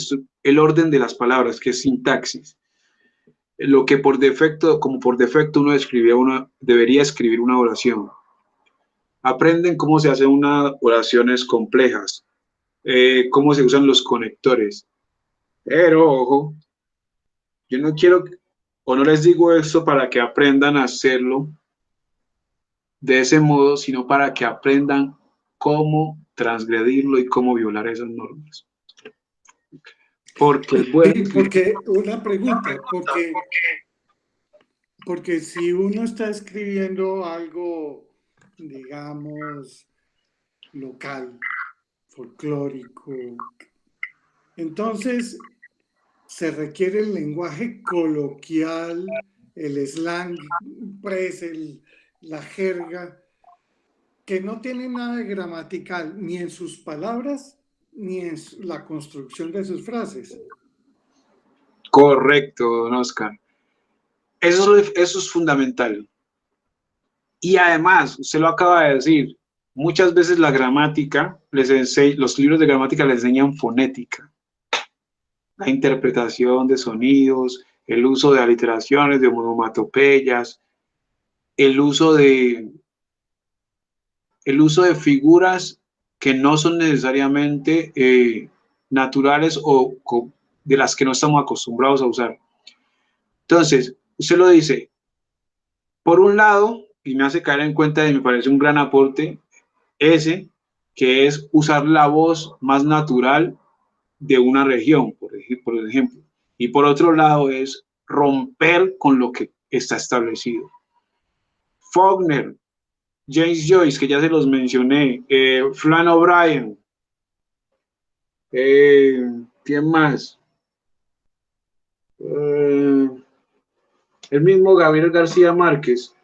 el orden de las palabras, que es sintaxis. Lo que por defecto, como por defecto debería escribir una oración. Aprenden cómo se hacen unas oraciones complejas, cómo se usan los conectores. Pero, ojo, yo no quiero, o no les digo esto para que aprendan a hacerlo de ese modo, sino para que aprendan cómo transgredirlo y cómo violar esas normas. Porque una pregunta, porque si uno está escribiendo algo, digamos, local, folclórico, entonces se requiere el lenguaje coloquial, el slang, pues, la jerga, que no tiene nada de gramatical, ni en sus palabras, ni en la construcción de sus frases. Correcto, don Oscar. Eso es fundamental. Y además, usted lo acaba de decir, muchas veces la gramática, los libros de gramática les enseñan fonética, la interpretación de sonidos, el uso de aliteraciones, de onomatopeyas, el uso de figuras que no son necesariamente naturales o de las que no estamos acostumbrados a usar. Entonces, usted lo dice, por un lado, y me hace caer en cuenta y me parece un gran aporte, ese, que es usar la voz más natural de una región, por ejemplo. Y por otro lado es romper con lo que está establecido. Faulkner, James Joyce, que ya se los mencioné, Flann O'Brien, ¿quién más? El mismo Gabriel García Márquez,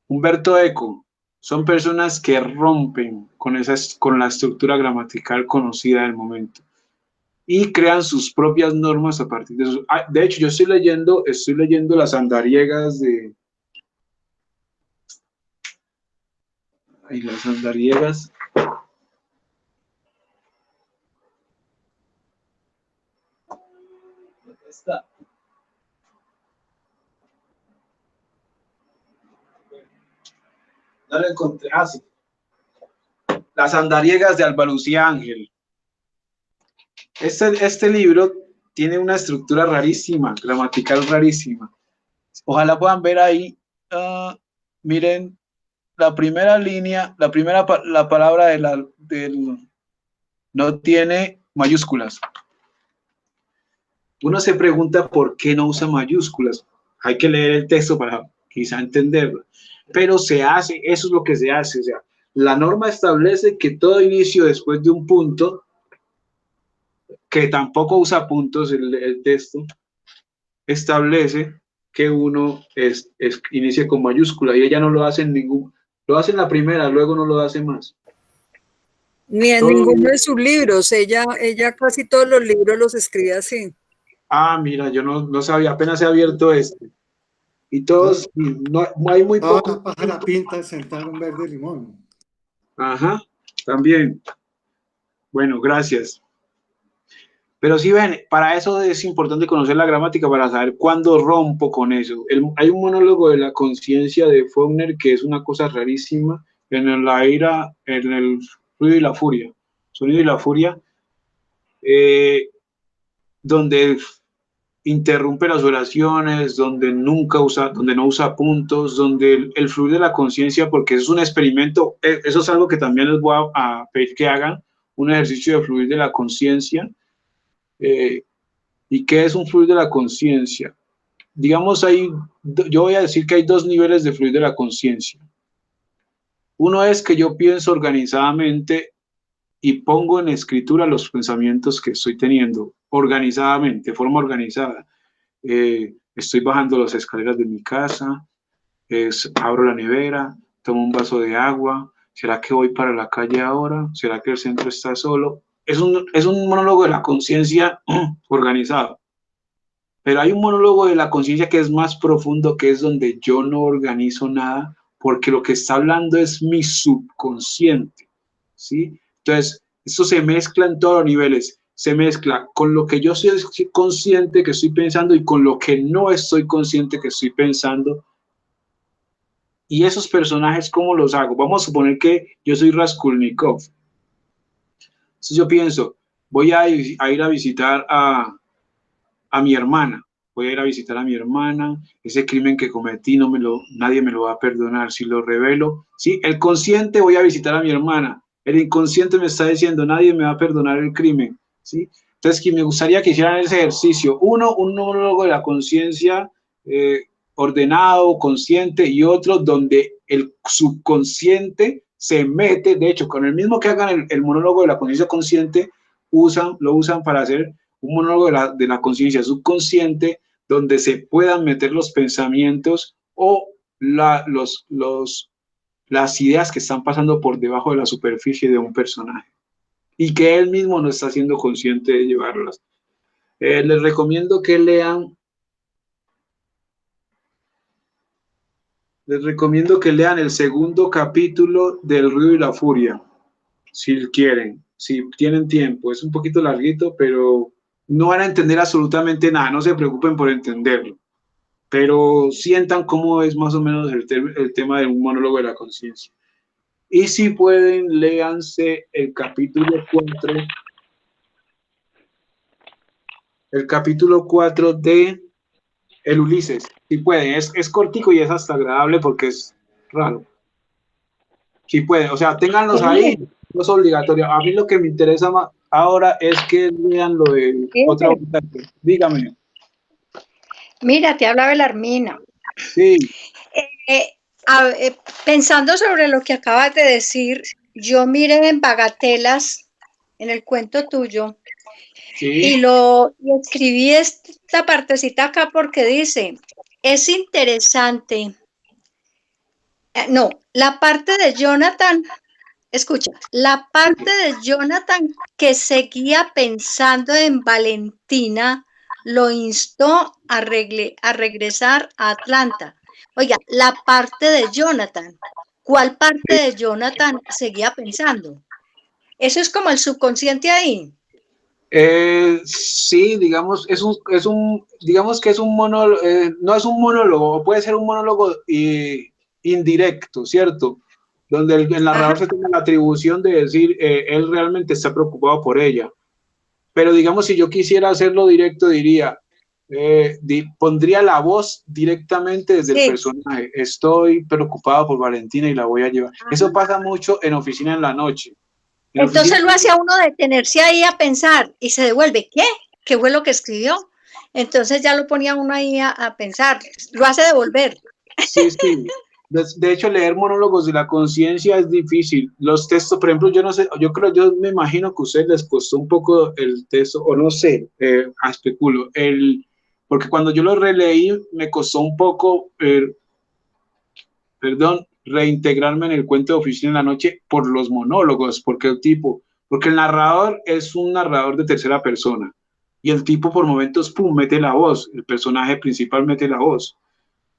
Humberto Eco, son personas que rompen con la estructura gramatical conocida del momento y crean sus propias normas a partir de eso. De hecho, yo estoy leyendo las andariegas de... las andariegas. ¿Dónde está? No lo encontré. Ah, sí. Las andariegas de Alba Lucía Ángel. Este libro tiene una estructura rarísima, gramatical rarísima. Ojalá puedan ver ahí, miren, la primera línea, la palabra no tiene mayúsculas. Uno se pregunta por qué no usa mayúsculas. Hay que leer el texto para quizá entenderlo. Pero se hace, eso es lo que se hace. O sea, la norma establece que todo inicio después de un punto, que tampoco usa puntos el texto, establece que uno inicie con mayúscula, y ella no lo hace lo hace en la primera, luego no lo hace más. Ni en ninguno de sus libros, ella casi todos los libros los escribe así. Ah, mira, yo no sabía, apenas he abierto este. Y todos, no hay muy poco. La pájara pinta sentar un verde limón. Ajá, también. Bueno, gracias. Pero sí ven, para eso es importante conocer la gramática, para saber cuándo rompo con eso. Hay un monólogo de la conciencia de Faulkner que es una cosa rarísima, en el ruido y la furia, sonido y la furia, donde interrumpe las oraciones, donde no usa puntos, donde el fluir de la conciencia, porque eso es un experimento, eso es algo que también les voy a pedir que hagan, un ejercicio de fluir de la conciencia. ¿Y qué es un fluir de la conciencia? Digamos, yo voy a decir que hay dos niveles de fluir de la conciencia. Uno es que yo pienso organizadamente y pongo en escritura los pensamientos que estoy teniendo, organizadamente, de forma organizada. Estoy bajando las escaleras de mi casa, abro la nevera, tomo un vaso de agua. ¿Será que voy para la calle ahora? ¿Será que el centro está solo? Es un monólogo de la conciencia organizado. Pero hay un monólogo de la conciencia que es más profundo, que es donde yo no organizo nada, porque lo que está hablando es mi subconsciente, ¿sí? Entonces, esto se mezcla en todos los niveles. Se mezcla con lo que yo soy consciente que estoy pensando y con lo que no estoy consciente que estoy pensando. Y esos personajes, ¿cómo los hago? Vamos a suponer que yo soy Raskolnikov. Entonces yo pienso, voy a ir a visitar a mi hermana. Voy a ir a visitar a mi hermana. Ese crimen que cometí nadie me lo va a perdonar si lo revelo. ¿Sí? El consciente, voy a visitar a mi hermana. El inconsciente me está diciendo, nadie me va a perdonar el crimen. ¿Sí? Entonces, que me gustaría que hicieran ese ejercicio. Uno, un monólogo de la conciencia ordenado, consciente, y otro donde el subconsciente se mete. De hecho, con el mismo que hagan el monólogo de la conciencia consciente, lo usan para hacer un monólogo de la conciencia subconsciente, donde se puedan meter los pensamientos o las ideas que están pasando por debajo de la superficie de un personaje y que él mismo no está siendo consciente de llevarlas. Les recomiendo que lean el segundo capítulo del Ruido y la Furia, si quieren, si tienen tiempo. Es un poquito larguito, pero no van a entender absolutamente nada, no se preocupen por entenderlo, pero sientan cómo es más o menos el tema de un monólogo de la conciencia. Y si pueden, léanse el capítulo 4 de El Ulises, si pueden. Es cortico y es hasta agradable porque es raro. Si pueden, o sea, ténganlos ahí, no es obligatorio. A mí lo que me interesa más ahora es que lean lo de otra vuelta. Dígame. Mira, te habla Belarmina. Sí. Pensando sobre lo que acabas de decir, yo miré en Bagatelas, en el cuento tuyo, sí. y escribí esta partecita acá porque dice, es interesante. No, la parte de Jonathan, escucha, la parte de Jonathan que seguía pensando en Valentina lo instó a regresar a Atlanta. Oiga, la parte de Jonathan, ¿cuál parte de Jonathan seguía pensando? Eso es como el subconsciente ahí. Sí, digamos, digamos que es un monólogo, no es un monólogo, puede ser un monólogo indirecto, ¿cierto? Donde el narrador se toma la atribución de decir, él realmente está preocupado por ella. Pero digamos, si yo quisiera hacerlo directo, diría, pondría la voz directamente desde el personaje. Estoy preocupado por Valentina y la voy a llevar. Eso pasa mucho en Oficina en la Noche. Entonces lo hace a uno detenerse ahí a pensar y se devuelve. ¿Qué? ¿Qué fue lo que escribió? Entonces ya lo ponía uno ahí a pensar. Lo hace devolver. Sí, sí. De hecho, leer monólogos de la conciencia es difícil. Los textos, por ejemplo, yo no sé, yo me imagino que a ustedes les costó un poco el texto, o no sé, especulo, porque cuando yo lo releí me costó un poco, reintegrarme en el cuento de Oficina en la Noche por los monólogos, porque el narrador es un narrador de tercera persona y el tipo por momentos, pum, mete la voz, el personaje principal mete la voz.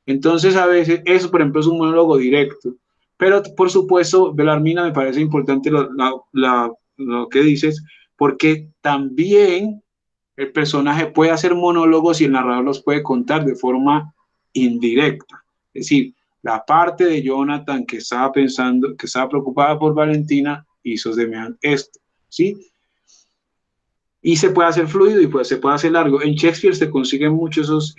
Entonces, a veces, eso, por ejemplo, es un monólogo directo. Pero, por supuesto, Belarmina, me parece importante lo que dices, porque también el personaje puede hacer monólogos y el narrador los puede contar de forma indirecta. Es decir, la parte de Jonathan que estaba pensando, que estaba preocupada por Valentina, hizo esto, ¿sí? Y se puede hacer fluido y se puede hacer largo. En Shakespeare se consiguen muchos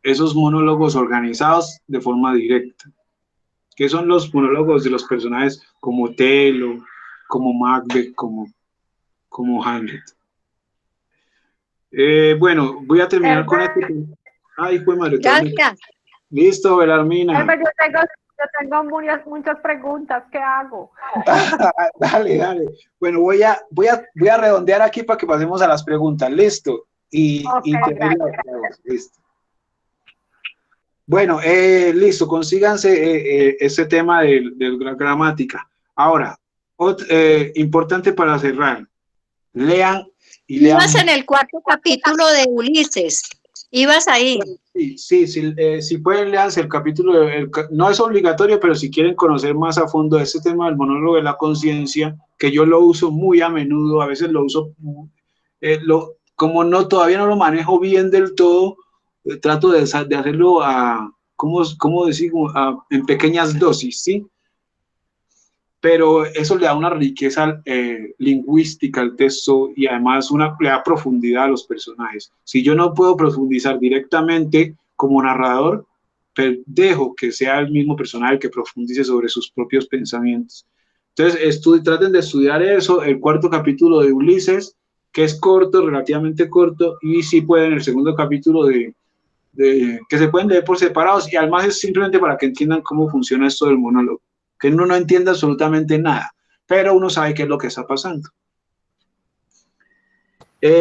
esos monólogos organizados de forma directa, que son los monólogos de los personajes como Otelo, como Macbeth, como Hamlet. Bueno, voy a terminar con esto. Ay, fue madre. Gracias. Listo, Belarmina. Yo Yo tengo muchas preguntas, ¿qué hago? Dale, dale. Bueno, voy a redondear aquí para que pasemos a las preguntas. Listo. Ok, gracias. Listo. Bueno, listo, consíganse este tema de la gramática. Ahora, importante para cerrar, lean y lean. Ibas en el 4º capítulo de Ulises. Ibas ahí. Sí, si pueden, leanse el capítulo, no es obligatorio, pero si quieren conocer más a fondo este tema del monólogo de la conciencia, que yo lo uso muy a menudo, a veces lo uso, como no, todavía no lo manejo bien del todo, trato de hacerlo ¿cómo decimos? En pequeñas dosis, ¿sí? Pero eso le da una riqueza lingüística al texto y además le da profundidad a los personajes. Si yo no puedo profundizar directamente como narrador, pero dejo que sea el mismo personaje que profundice sobre sus propios pensamientos. Entonces, traten de estudiar eso, el 4º capítulo de Ulises, que es corto, relativamente corto, y si pueden el 2º capítulo que se pueden leer por separados, y además es simplemente para que entiendan cómo funciona esto del monólogo, que uno no entiende absolutamente nada, pero uno sabe qué es lo que está pasando.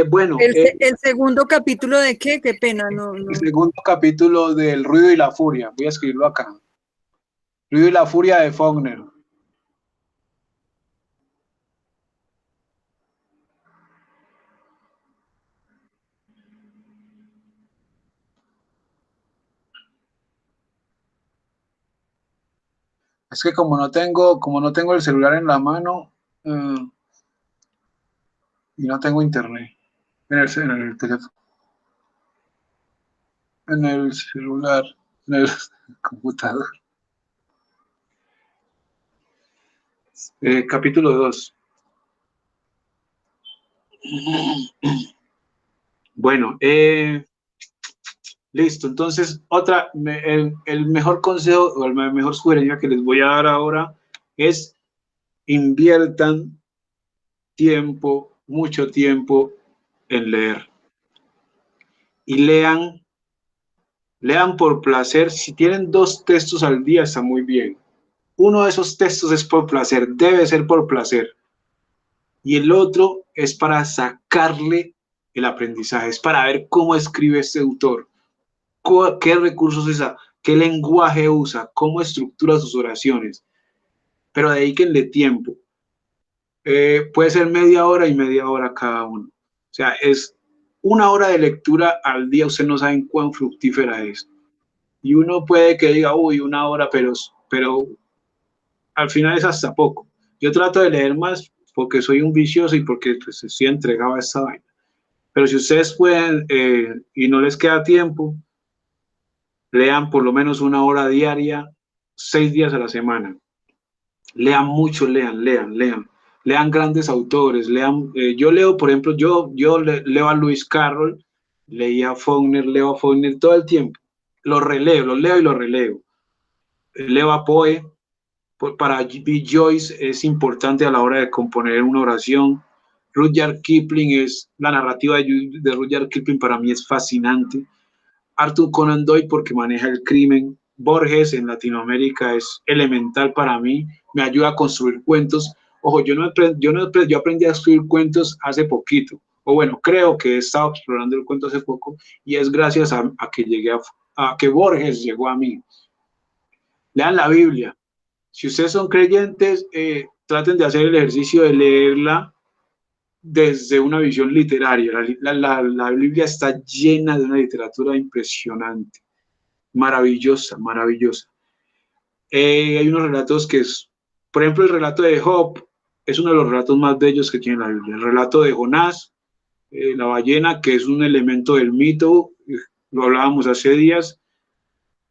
Bueno. ¿El 2º capítulo de qué? Qué pena, no. El 2º capítulo del Ruido y la Furia, voy a escribirlo acá. Ruido y la Furia de Faulkner. Es que como no tengo el celular en la mano y no tengo internet en el teléfono, en el celular, en el computador. Capítulo 2. Bueno, listo. Entonces, el mejor consejo o la mejor sugerencia que les voy a dar ahora es inviertan tiempo, mucho tiempo en leer. Y lean por placer. Si tienen 2 textos al día, está muy bien. Uno de esos textos es por placer, debe ser por placer. Y el otro es para sacarle el aprendizaje, es para ver cómo escribe este autor, qué recursos usa, qué lenguaje usa, cómo estructura sus oraciones. Pero dedíquenle tiempo. Puede ser media hora y media hora cada uno. O sea, es 1 hora de lectura al día, ustedes no saben cuán fructífera es. Y uno puede que diga, uy, 1 hora, pero al final es hasta poco. Yo trato de leer más porque soy un vicioso y porque pues, estoy entregado a esta vaina. Pero si ustedes pueden y no les queda tiempo, lean por lo menos 1 hora diaria, 6 días a la semana. Lean mucho, lean grandes autores, yo leo, por ejemplo, yo leo a Lewis Carroll, leo a Faulkner todo el tiempo, lo leo y lo releo. Leo a Poe, para B. Joyce es importante a la hora de componer una oración. Rudyard Kipling, la narrativa de Rudyard Kipling para mí es fascinante. Arthur Conan Doyle porque maneja el crimen. Borges en Latinoamérica es elemental para mí, me ayuda a construir cuentos. Ojo, yo aprendí a escribir cuentos hace poquito, o bueno, creo que he estado explorando el cuento hace poco, y es gracias a que llegué a que Borges llegó a mí. Lean la Biblia. Si ustedes son creyentes, traten de hacer el ejercicio de leerla desde una visión literaria. La Biblia está llena de una literatura impresionante, maravillosa. Hay unos relatos por ejemplo, el relato de Job es uno de los relatos más bellos que tiene la Biblia. El relato de Jonás, la ballena, que es un elemento del mito, lo hablábamos hace días,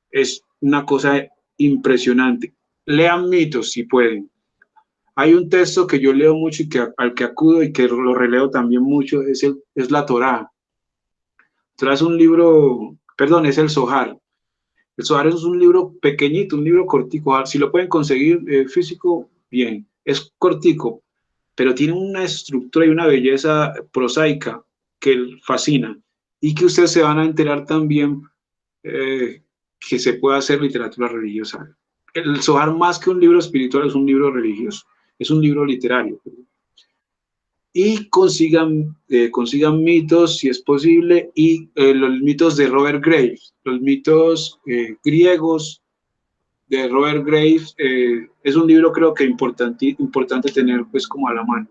es una cosa impresionante. Lean mitos si pueden. Hay un texto que yo leo mucho y al que acudo y que lo releo también mucho, es la Torá. Torá es un libro, perdón, es el Zohar. El Zohar es un libro pequeñito, un libro cortico. Si lo pueden conseguir físico, bien. Es cortico, pero tiene una estructura y una belleza prosaica que fascina. Y que ustedes se van a enterar también que se puede hacer literatura religiosa. el Zohar, más que un libro espiritual, es un libro religioso, es un libro literario. Y consigan mitos, si es posible, y los mitos de Robert Graves, los mitos griegos de Robert Graves. Es un libro, creo que importante tener pues como a la mano.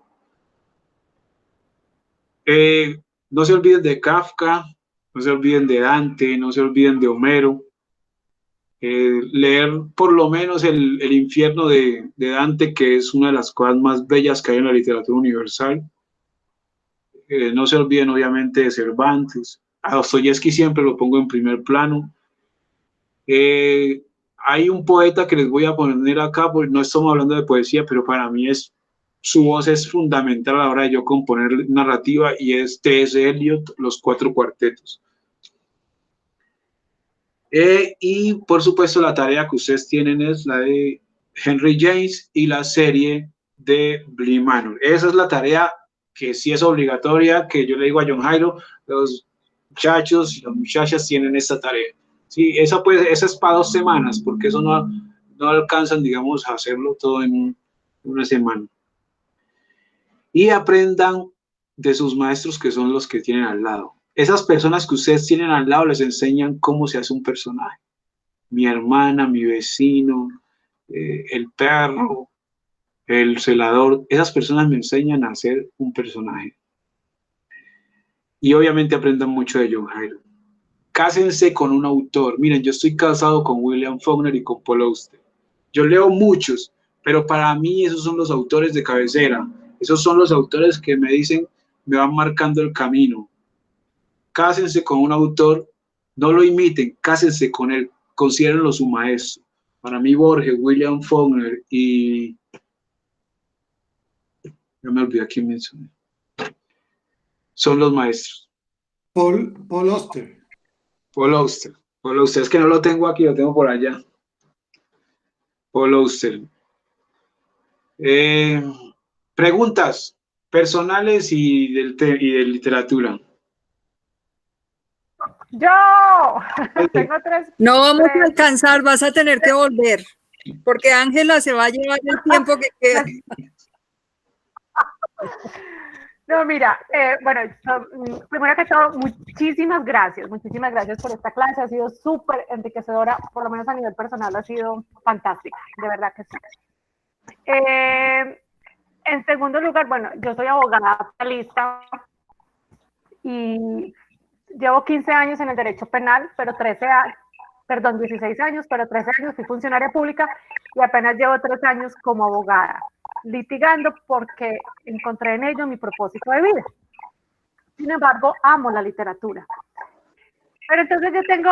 No se olviden de Kafka, no se olviden de Dante, no se olviden de Homero. Leer por lo menos el infierno de Dante, que es una de las cosas más bellas que hay en la literatura universal. No se olviden obviamente de Cervantes. A Dostoyevsky siempre lo pongo en primer plano. Hay un poeta que les voy a poner acá, porque no estamos hablando de poesía, pero para mí su voz es fundamental a la hora de yo componer narrativa, y es T.S. Eliot, Los Cuatro Cuartetos. Y por supuesto la tarea que ustedes tienen es la de Henry James y la serie de Bly Manor. Esa es la tarea que sí es obligatoria, que yo le digo a John Jairo, los muchachos y las muchachas tienen esta tarea. Sí, esa es para 2 semanas, porque eso no alcanzan, digamos, a hacerlo todo en una semana. Y aprendan de sus maestros, que son los que tienen al lado. Esas personas que ustedes tienen al lado les enseñan cómo se hace un personaje. Mi hermana, mi vecino, el perro, el celador, esas personas me enseñan a hacer un personaje. Y obviamente aprendan mucho de John Jairo. Cásense con un autor. Miren, yo estoy casado con William Faulkner y con Paul Auster. Yo leo muchos, pero para mí esos son los autores de cabecera. Esos son los autores que me dicen, me van marcando el camino. Cásense con un autor, no lo imiten, cásense con él, considérenlo su maestro. Para mí Borges, William Faulkner y... no me olvidé quién mencioné. Son los maestros. Paul Auster. Paul Auster. Paul Auster, es que no lo tengo aquí, lo tengo por allá. Paul Auster. Preguntas personales y de literatura. Yo tengo 3. No vamos a alcanzar, vas a tener que volver, porque Ángela se va a llevar el tiempo que queda. No, mira, bueno, primero que todo, muchísimas gracias por esta clase, ha sido súper enriquecedora, por lo menos a nivel personal ha sido fantástica, de verdad que sí. En segundo lugar, bueno, yo soy abogada penalista y llevo 15 años en el derecho penal, pero 16 años, pero 13 años fui funcionaria pública y apenas llevo 3 años como abogada, litigando porque encontré en ello mi propósito de vida. Sin embargo, amo la literatura. Pero entonces yo tengo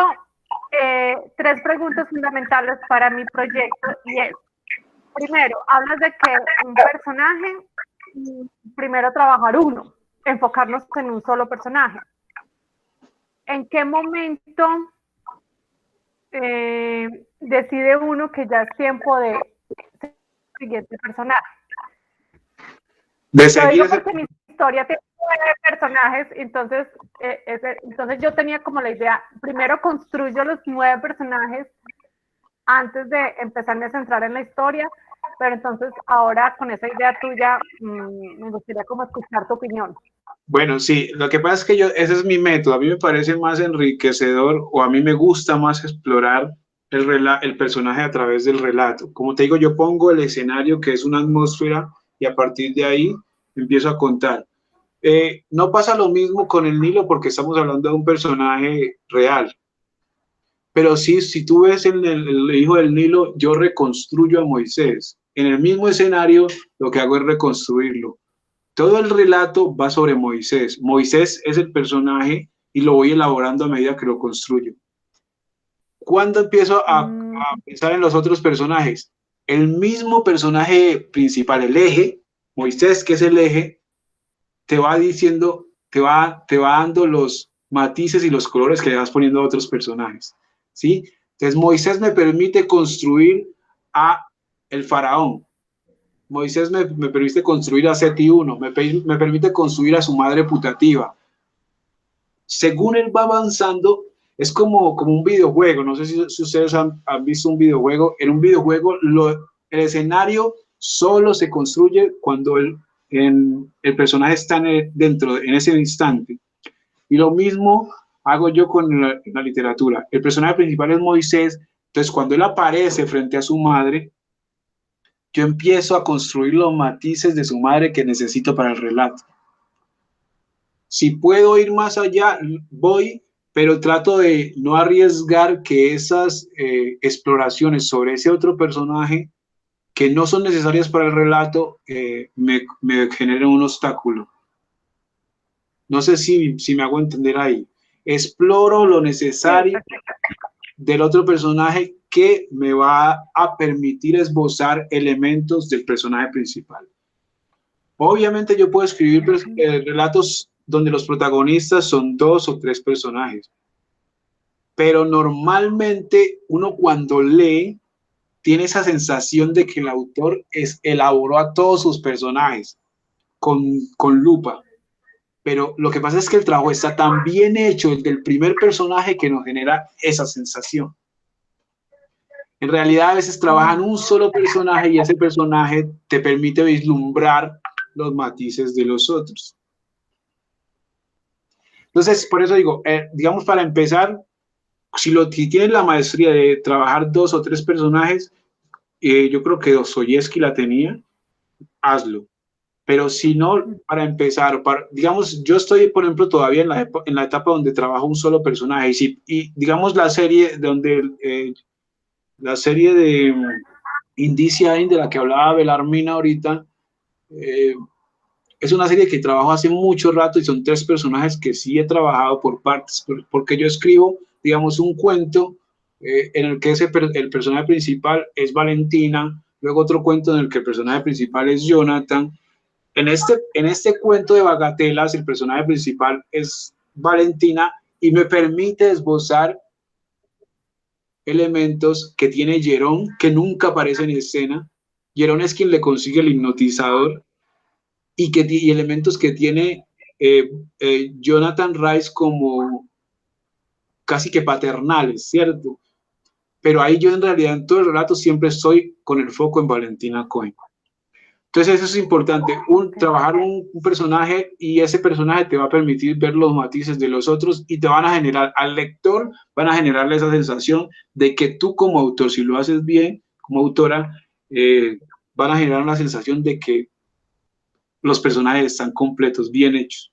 3 preguntas fundamentales para mi proyecto y es, primero, hablas de que un personaje, primero trabajar uno, enfocarnos en un solo personaje. ¿En qué momento decide uno que ya es tiempo de ser el siguiente personaje? De seguir porque mi historia tiene 9 personajes, entonces yo tenía como la idea, primero construyo los 9 personajes antes de empezarme a centrar en la historia, pero entonces ahora con esa idea tuya me gustaría como escuchar tu opinión. Bueno, sí, lo que pasa es que ese es mi método. A mí me parece más enriquecedor, o a mí me gusta más explorar el personaje a través del relato. Como te digo, yo pongo el escenario, que es una atmósfera, y a partir de ahí empiezo a contar. No pasa lo mismo con el Nilo, porque estamos hablando de un personaje real. Pero sí, si tú ves el hijo del Nilo, yo reconstruyo a Moisés. En el mismo escenario, lo que hago es reconstruirlo. Todo el relato va sobre Moisés. Moisés es el personaje y lo voy elaborando a medida que lo construyo. ¿Cuándo empiezo a pensar en los otros personajes? El mismo personaje principal, el eje, Moisés, que es el eje, te va diciendo, te va dando los matices y los colores que le vas poniendo a otros personajes, ¿sí? Entonces Moisés me permite construir a el faraón. Moisés me permite construir a Seti I, me permite construir a su madre putativa. Según él va avanzando, Es como un videojuego. No sé si ustedes han visto un videojuego. En un videojuego el escenario solo se construye cuando el personaje está dentro, en ese instante. Y lo mismo hago yo con la literatura. El personaje principal es Moisés. Entonces, cuando él aparece frente a su madre, yo empiezo a construir los matices de su madre que necesito para el relato. Si puedo ir más allá, voy, pero trato de no arriesgar que esas exploraciones sobre ese otro personaje que no son necesarias para el relato me generen un obstáculo. No sé si me hago entender ahí. Exploro lo necesario del otro personaje que me va a permitir esbozar elementos del personaje principal. Obviamente yo puedo escribir relatos donde los protagonistas son 2 o 3 personajes, pero normalmente uno cuando lee tiene esa sensación de que el autor elaboró a todos sus personajes con lupa, pero lo que pasa es que el trabajo está tan bien hecho, el del primer personaje, que nos genera esa sensación. En realidad a veces trabajan un solo personaje y ese personaje te permite vislumbrar los matices de los otros. Entonces, por eso digo, digamos, para empezar, si tienes la maestría de trabajar 2 o 3 personajes, yo creo que Dostoyevsky la tenía, hazlo. Pero si no, para empezar, digamos, yo estoy, por ejemplo, todavía en la etapa donde trabajo un solo personaje, y digamos la serie de Indicia, de la que hablaba Belarmina ahorita, es una serie que trabajo hace mucho rato y son 3 personajes que sí he trabajado por partes, porque yo escribo, digamos, un cuento en el que el personaje principal es Valentina, luego otro cuento en el que el personaje principal es Jonathan. En este cuento de bagatelas, el personaje principal es Valentina y me permite esbozar elementos que tiene Jerón, que nunca aparece en escena. Jerón es quien le consigue el hipnotizador, y elementos que tiene Jonathan Rice como casi que paternales, ¿cierto? Pero ahí yo en realidad en todo el relato siempre estoy con el foco en Valentina Cohen. Entonces eso es importante, trabajar un personaje, y ese personaje te va a permitir ver los matices de los otros y te van a generar, al lector, van a generarle esa sensación de que tú como autor, si lo haces bien, como autora, van a generar una sensación de que los personajes están completos, bien hechos.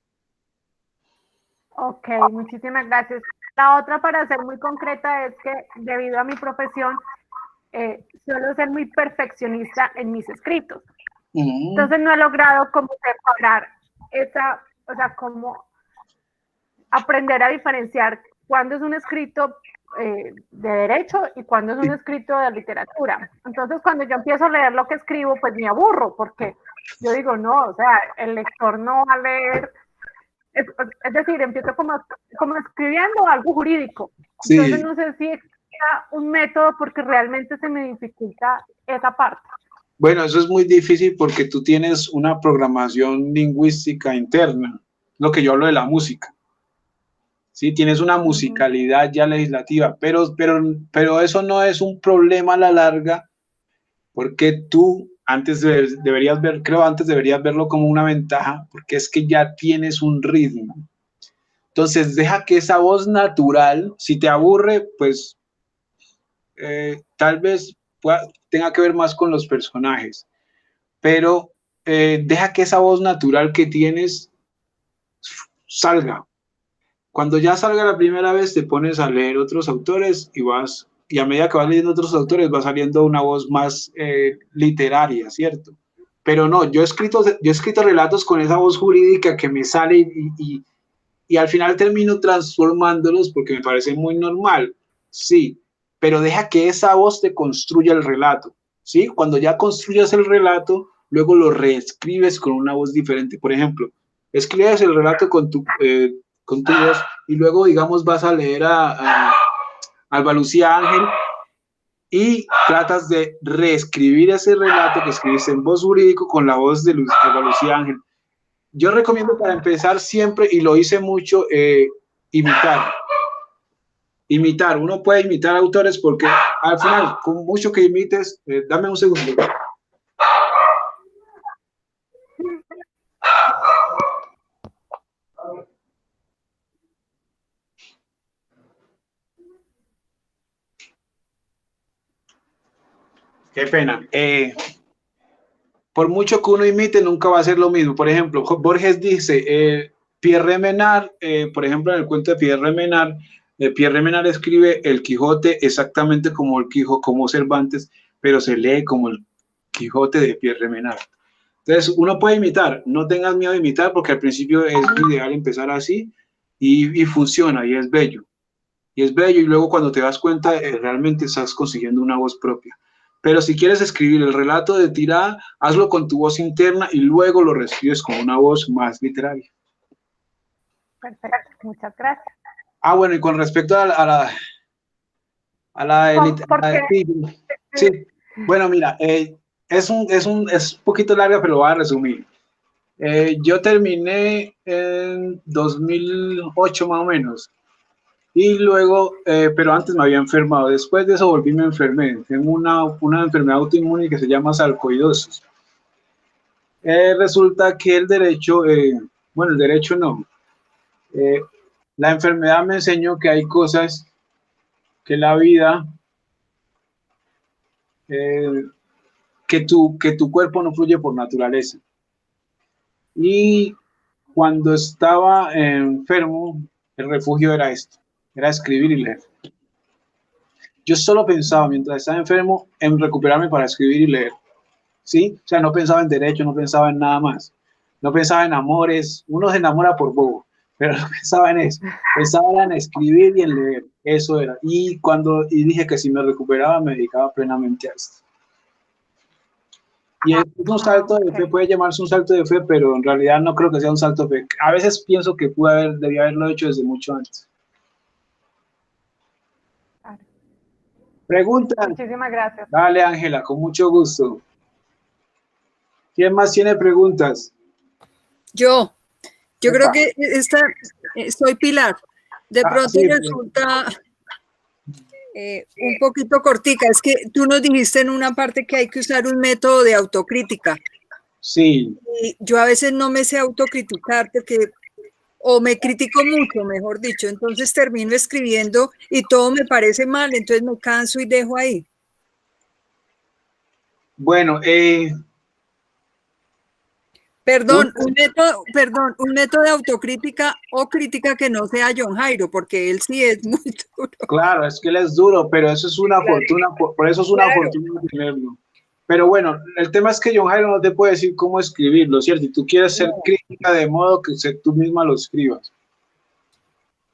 Ok, muchísimas gracias. La otra, para ser muy concreta, es que debido a mi profesión, suelo ser muy perfeccionista en mis escritos. Entonces no he logrado como separar como aprender a diferenciar cuándo es un escrito de derecho y cuándo es un escrito de literatura. Entonces cuando yo empiezo a leer lo que escribo, pues me aburro, porque yo digo, no, o sea, el lector no va a leer, es decir, empiezo como escribiendo algo jurídico. Entonces no sé si exista un método, porque realmente se me dificulta esa parte. Bueno, eso es muy difícil porque tú tienes una programación lingüística interna, lo que yo hablo de la música. Sí, tienes una musicalidad ya legislativa, pero eso no es un problema a la larga, porque tú antes deberías verlo como una ventaja, porque es que ya tienes un ritmo. Entonces deja que esa voz natural, si te aburre, pues tal vez tenga que ver más con los personajes, pero deja que esa voz natural que tienes salga. Cuando ya salga la primera vez, te pones a leer otros autores y a medida que vas leyendo otros autores va saliendo una voz más literaria, ¿cierto? Pero no, yo he escrito relatos con esa voz jurídica que me sale y al final termino transformándolos porque me parece muy normal, sí, pero deja que esa voz te construya el relato, ¿sí? Cuando ya construyas el relato, luego lo reescribes con una voz diferente. Por ejemplo, escribes el relato con tu voz y luego, digamos, vas a leer a Alba Lucía Ángel y tratas de reescribir ese relato que escribiste en voz jurídico con la voz de Alba Lucía Ángel. Yo recomiendo para empezar siempre, y lo hice mucho, imitar. Imitar, uno puede imitar autores porque al final, con mucho que imites, dame un segundo. Qué pena. Por mucho que uno imite, nunca va a ser lo mismo. Por ejemplo, Borges dice, Pierre Menard, por ejemplo, en el cuento de Pierre Menard escribe el Quijote exactamente como el Quijote, como Cervantes, pero se lee como el Quijote de Pierre Menard. Entonces, uno puede imitar, no tengas miedo de imitar, porque al principio es ideal empezar así y funciona y es bello. Y es bello, y luego cuando te das cuenta, realmente estás consiguiendo una voz propia. Pero si quieres escribir el relato de tirada, hazlo con tu voz interna y luego lo reescribes con una voz más literaria. Perfecto, muchas gracias. Ah, bueno, y con respecto a sí, bueno, mira, es un poquito larga, pero lo voy a resumir. Yo terminé en 2008 más o menos. Y luego, pero antes me había enfermado. Después de eso volví y me enfermé. Tengo una enfermedad autoinmune que se llama sarcoidosis. Resulta que el derecho, bueno, el derecho no. La enfermedad me enseñó que hay cosas que la vida, que tu cuerpo no fluye por naturaleza. Y cuando estaba enfermo, el refugio era esto, era escribir y leer. Yo solo pensaba, mientras estaba enfermo, en recuperarme para escribir y leer. ¿Sí? O sea, no pensaba en derecho, no pensaba en nada más. No pensaba en amores. Uno se enamora por bobo, pero no pensaba en eso. Pensaba en escribir y en leer. Eso era. Y dije que si me recuperaba, me dedicaba plenamente a esto. Y es un salto de fe, puede llamarse un salto de fe, pero en realidad no creo que sea un salto de fe. A veces pienso que debía haberlo hecho desde mucho antes. Pregunta. Muchísimas gracias. Dale, Ángela, con mucho gusto. ¿Quién más tiene preguntas? Yo creo que soy Pilar. De pronto sí, resulta un poquito cortica. Es que tú nos dijiste en una parte que hay que usar un método de autocrítica. Sí. Y yo a veces no me sé autocriticar porque, o me critico mucho, mejor dicho. Entonces termino escribiendo y todo me parece mal. Entonces me canso y dejo ahí. Bueno, Perdón, un método de autocrítica o crítica que no sea John Jairo, porque él sí es muy duro. Claro, es que él es duro, pero eso es una fortuna, por eso es una fortuna tenerlo. Pero bueno, el tema es que John Jairo no te puede decir cómo escribirlo, ¿cierto? Y tú quieres ser crítica de modo que tú misma lo escribas.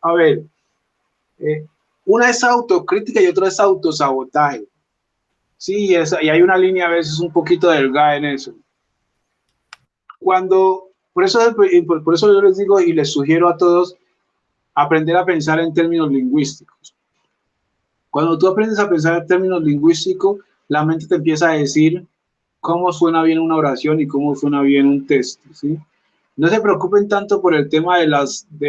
A ver, una es autocrítica y otra es autosabotaje. Sí, y hay una línea a veces un poquito delgada en eso. Por eso yo les digo y les sugiero a todos aprender a pensar en términos lingüísticos. Cuando tú aprendes a pensar en términos lingüísticos, la mente te empieza a decir cómo suena bien una oración y cómo suena bien un texto, ¿sí? No se preocupen tanto por el tema de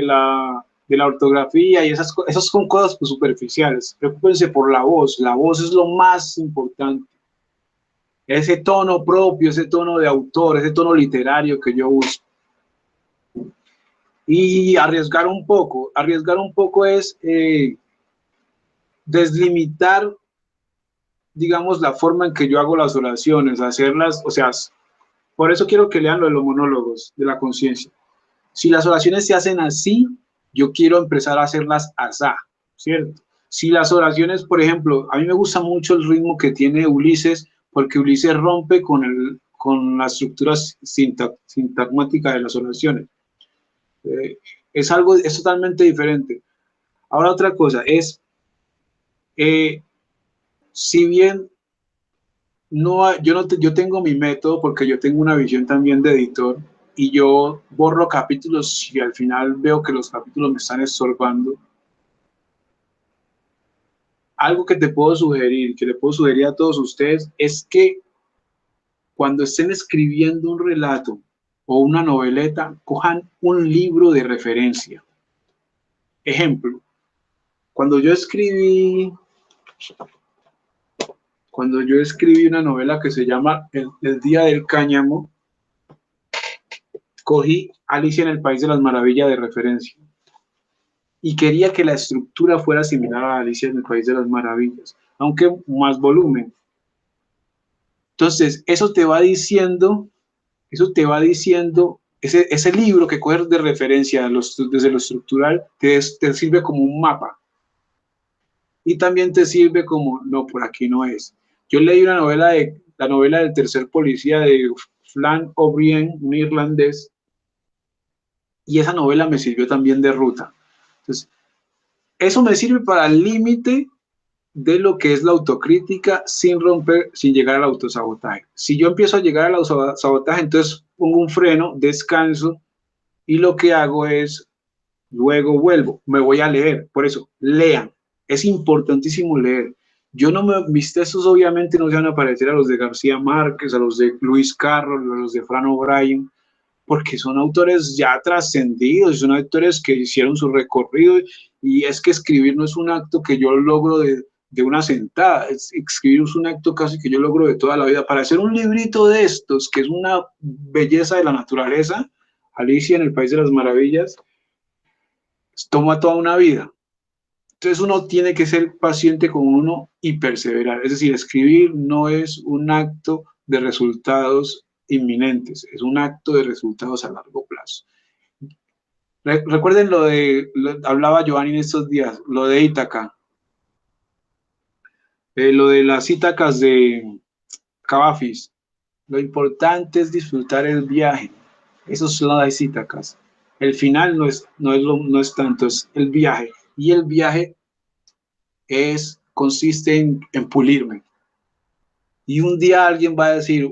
la ortografía y esas son cosas superficiales. Preocúpense por la voz. La voz es lo más importante. Ese tono propio, ese tono de autor, ese tono literario que yo uso. Y arriesgar un poco es deslimitar, digamos, la forma en que yo hago las oraciones, hacerlas, o sea, por eso quiero que lean lo de los monólogos de la conciencia. Si las oraciones se hacen así, yo quiero empezar a hacerlas asá, ¿cierto? Si las oraciones, por ejemplo, a mí me gusta mucho el ritmo que tiene Ulises, porque Ulises rompe con la estructura sintagmática de las oraciones. Es totalmente diferente. Ahora otra cosa es, si bien yo tengo mi método porque yo tengo una visión también de editor y yo borro capítulos y al final veo que los capítulos me están estorbando. Algo que te puedo sugerir, que le puedo sugerir a todos ustedes, es que cuando estén escribiendo un relato o una noveleta, cojan un libro de referencia. Ejemplo, cuando yo escribí una novela que se llama El Día del Cáñamo, cogí Alicia en el País de las Maravillas de referencia y quería que la estructura fuera similar a Alicia en el País de las Maravillas, aunque más volumen. Entonces, eso te va diciendo, ese libro que coges de referencia desde lo estructural, te sirve como un mapa. Y también te sirve como, no, por aquí no es. Yo leí la novela del tercer policía de Flann O'Brien, un irlandés, y esa novela me sirvió también de ruta. Entonces, eso me sirve para el límite de lo que es la autocrítica sin llegar al autosabotaje. Si yo empiezo a llegar al autosabotaje, entonces pongo un freno, descanso, y lo que hago es, luego vuelvo, me voy a leer. Por eso, lean. Es importantísimo leer. Mis textos obviamente no se van a parecer a los de García Márquez, a los de Lewis Carroll, a los de Flann O'Brien, porque son autores ya trascendidos, son autores que hicieron su recorrido, y es que escribir no es un acto que yo logro de una sentada, escribir es un acto casi que yo logro de toda la vida. Para hacer un librito de estos, que es una belleza de la naturaleza, Alicia en el País de las Maravillas, toma toda una vida. Entonces uno tiene que ser paciente con uno y perseverar. Es decir, escribir no es un acto de resultados inminentes, es un acto de resultados a largo plazo. Recuerden hablaba Giovanni en estos días, lo de Ítaca, lo de las Ítacas de Cavafis. Lo importante es disfrutar el viaje. Esos son las Ítacas. El final no es tanto, es el viaje. Y el viaje consiste en pulirme. Y un día alguien va a decir,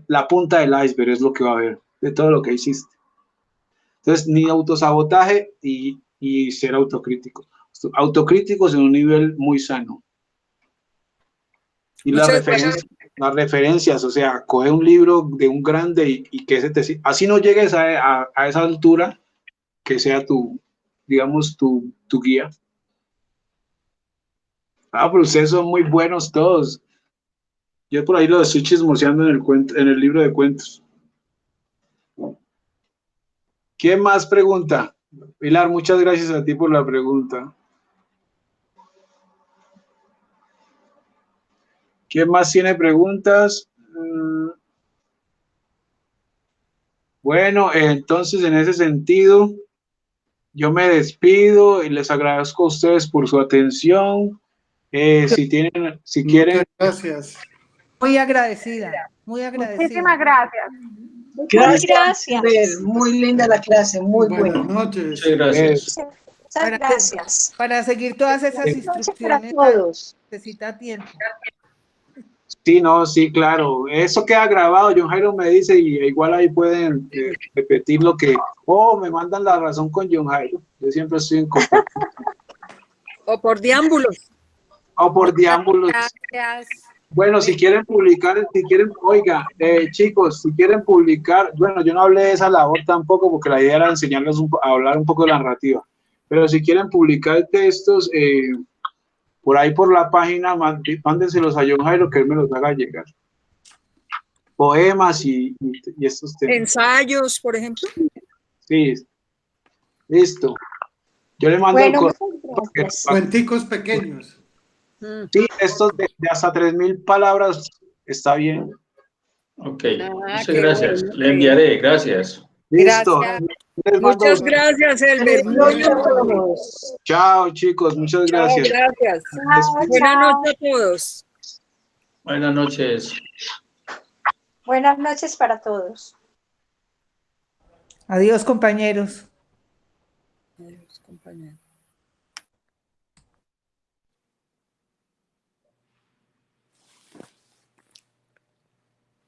la punta del iceberg es lo que va a ver de todo lo que hiciste. Entonces, ni autosabotaje y ser autocrítico. Autocríticos en un nivel muy sano. Y las referencias, o sea, coge un libro de un grande y que así no llegues a esa altura, que sea tu guía. Pero ustedes son muy buenos todos. Yo por ahí lo estoy chismoseando en el libro de cuentos. ¿Quién más pregunta? Pilar, muchas gracias a ti por la pregunta. ¿Quién más tiene preguntas? Bueno, entonces en ese sentido, yo me despido y les agradezco a ustedes por su atención. Si quieren. Gracias. Muy agradecida, muy agradecida. Muchísimas gracias. Gracias. Muy linda la clase, muy buena. Buenas noches. Muchas gracias. Muchas gracias. Para seguir todas esas Buenas noches instrucciones para todos. necesita tiempo. Sí, claro. Eso queda grabado. John Jairo me dice, y igual ahí pueden repetir lo que... me mandan la razón con John Jairo. Yo siempre estoy en contacto. O por diámbulos. Gracias. Bueno, si quieren publicar, oiga, chicos, si quieren publicar, bueno, yo no hablé de esa labor tampoco porque la idea era enseñarles a hablar un poco de la narrativa, pero si quieren publicar textos, por ahí por la página, mándenselos a John Jairo que él me los haga llegar. Poemas y estos temas. Ensayos, por ejemplo. Sí, listo. Yo le mando el correo. Cuenticos pequeños. Sí, estos de hasta 3.000 palabras está bien. Ok, Ah, muchas qué gracias. bueno. Le enviaré, gracias. Listo. Gracias. Muchas gracias, Elber. Muy amable. Chao, chicos, muchas Chao, gracias. gracias. Chao, Buenas chao. noches a todos. Buenas noches. Buenas noches para todos. Adiós, compañeros. Adiós, compañeros.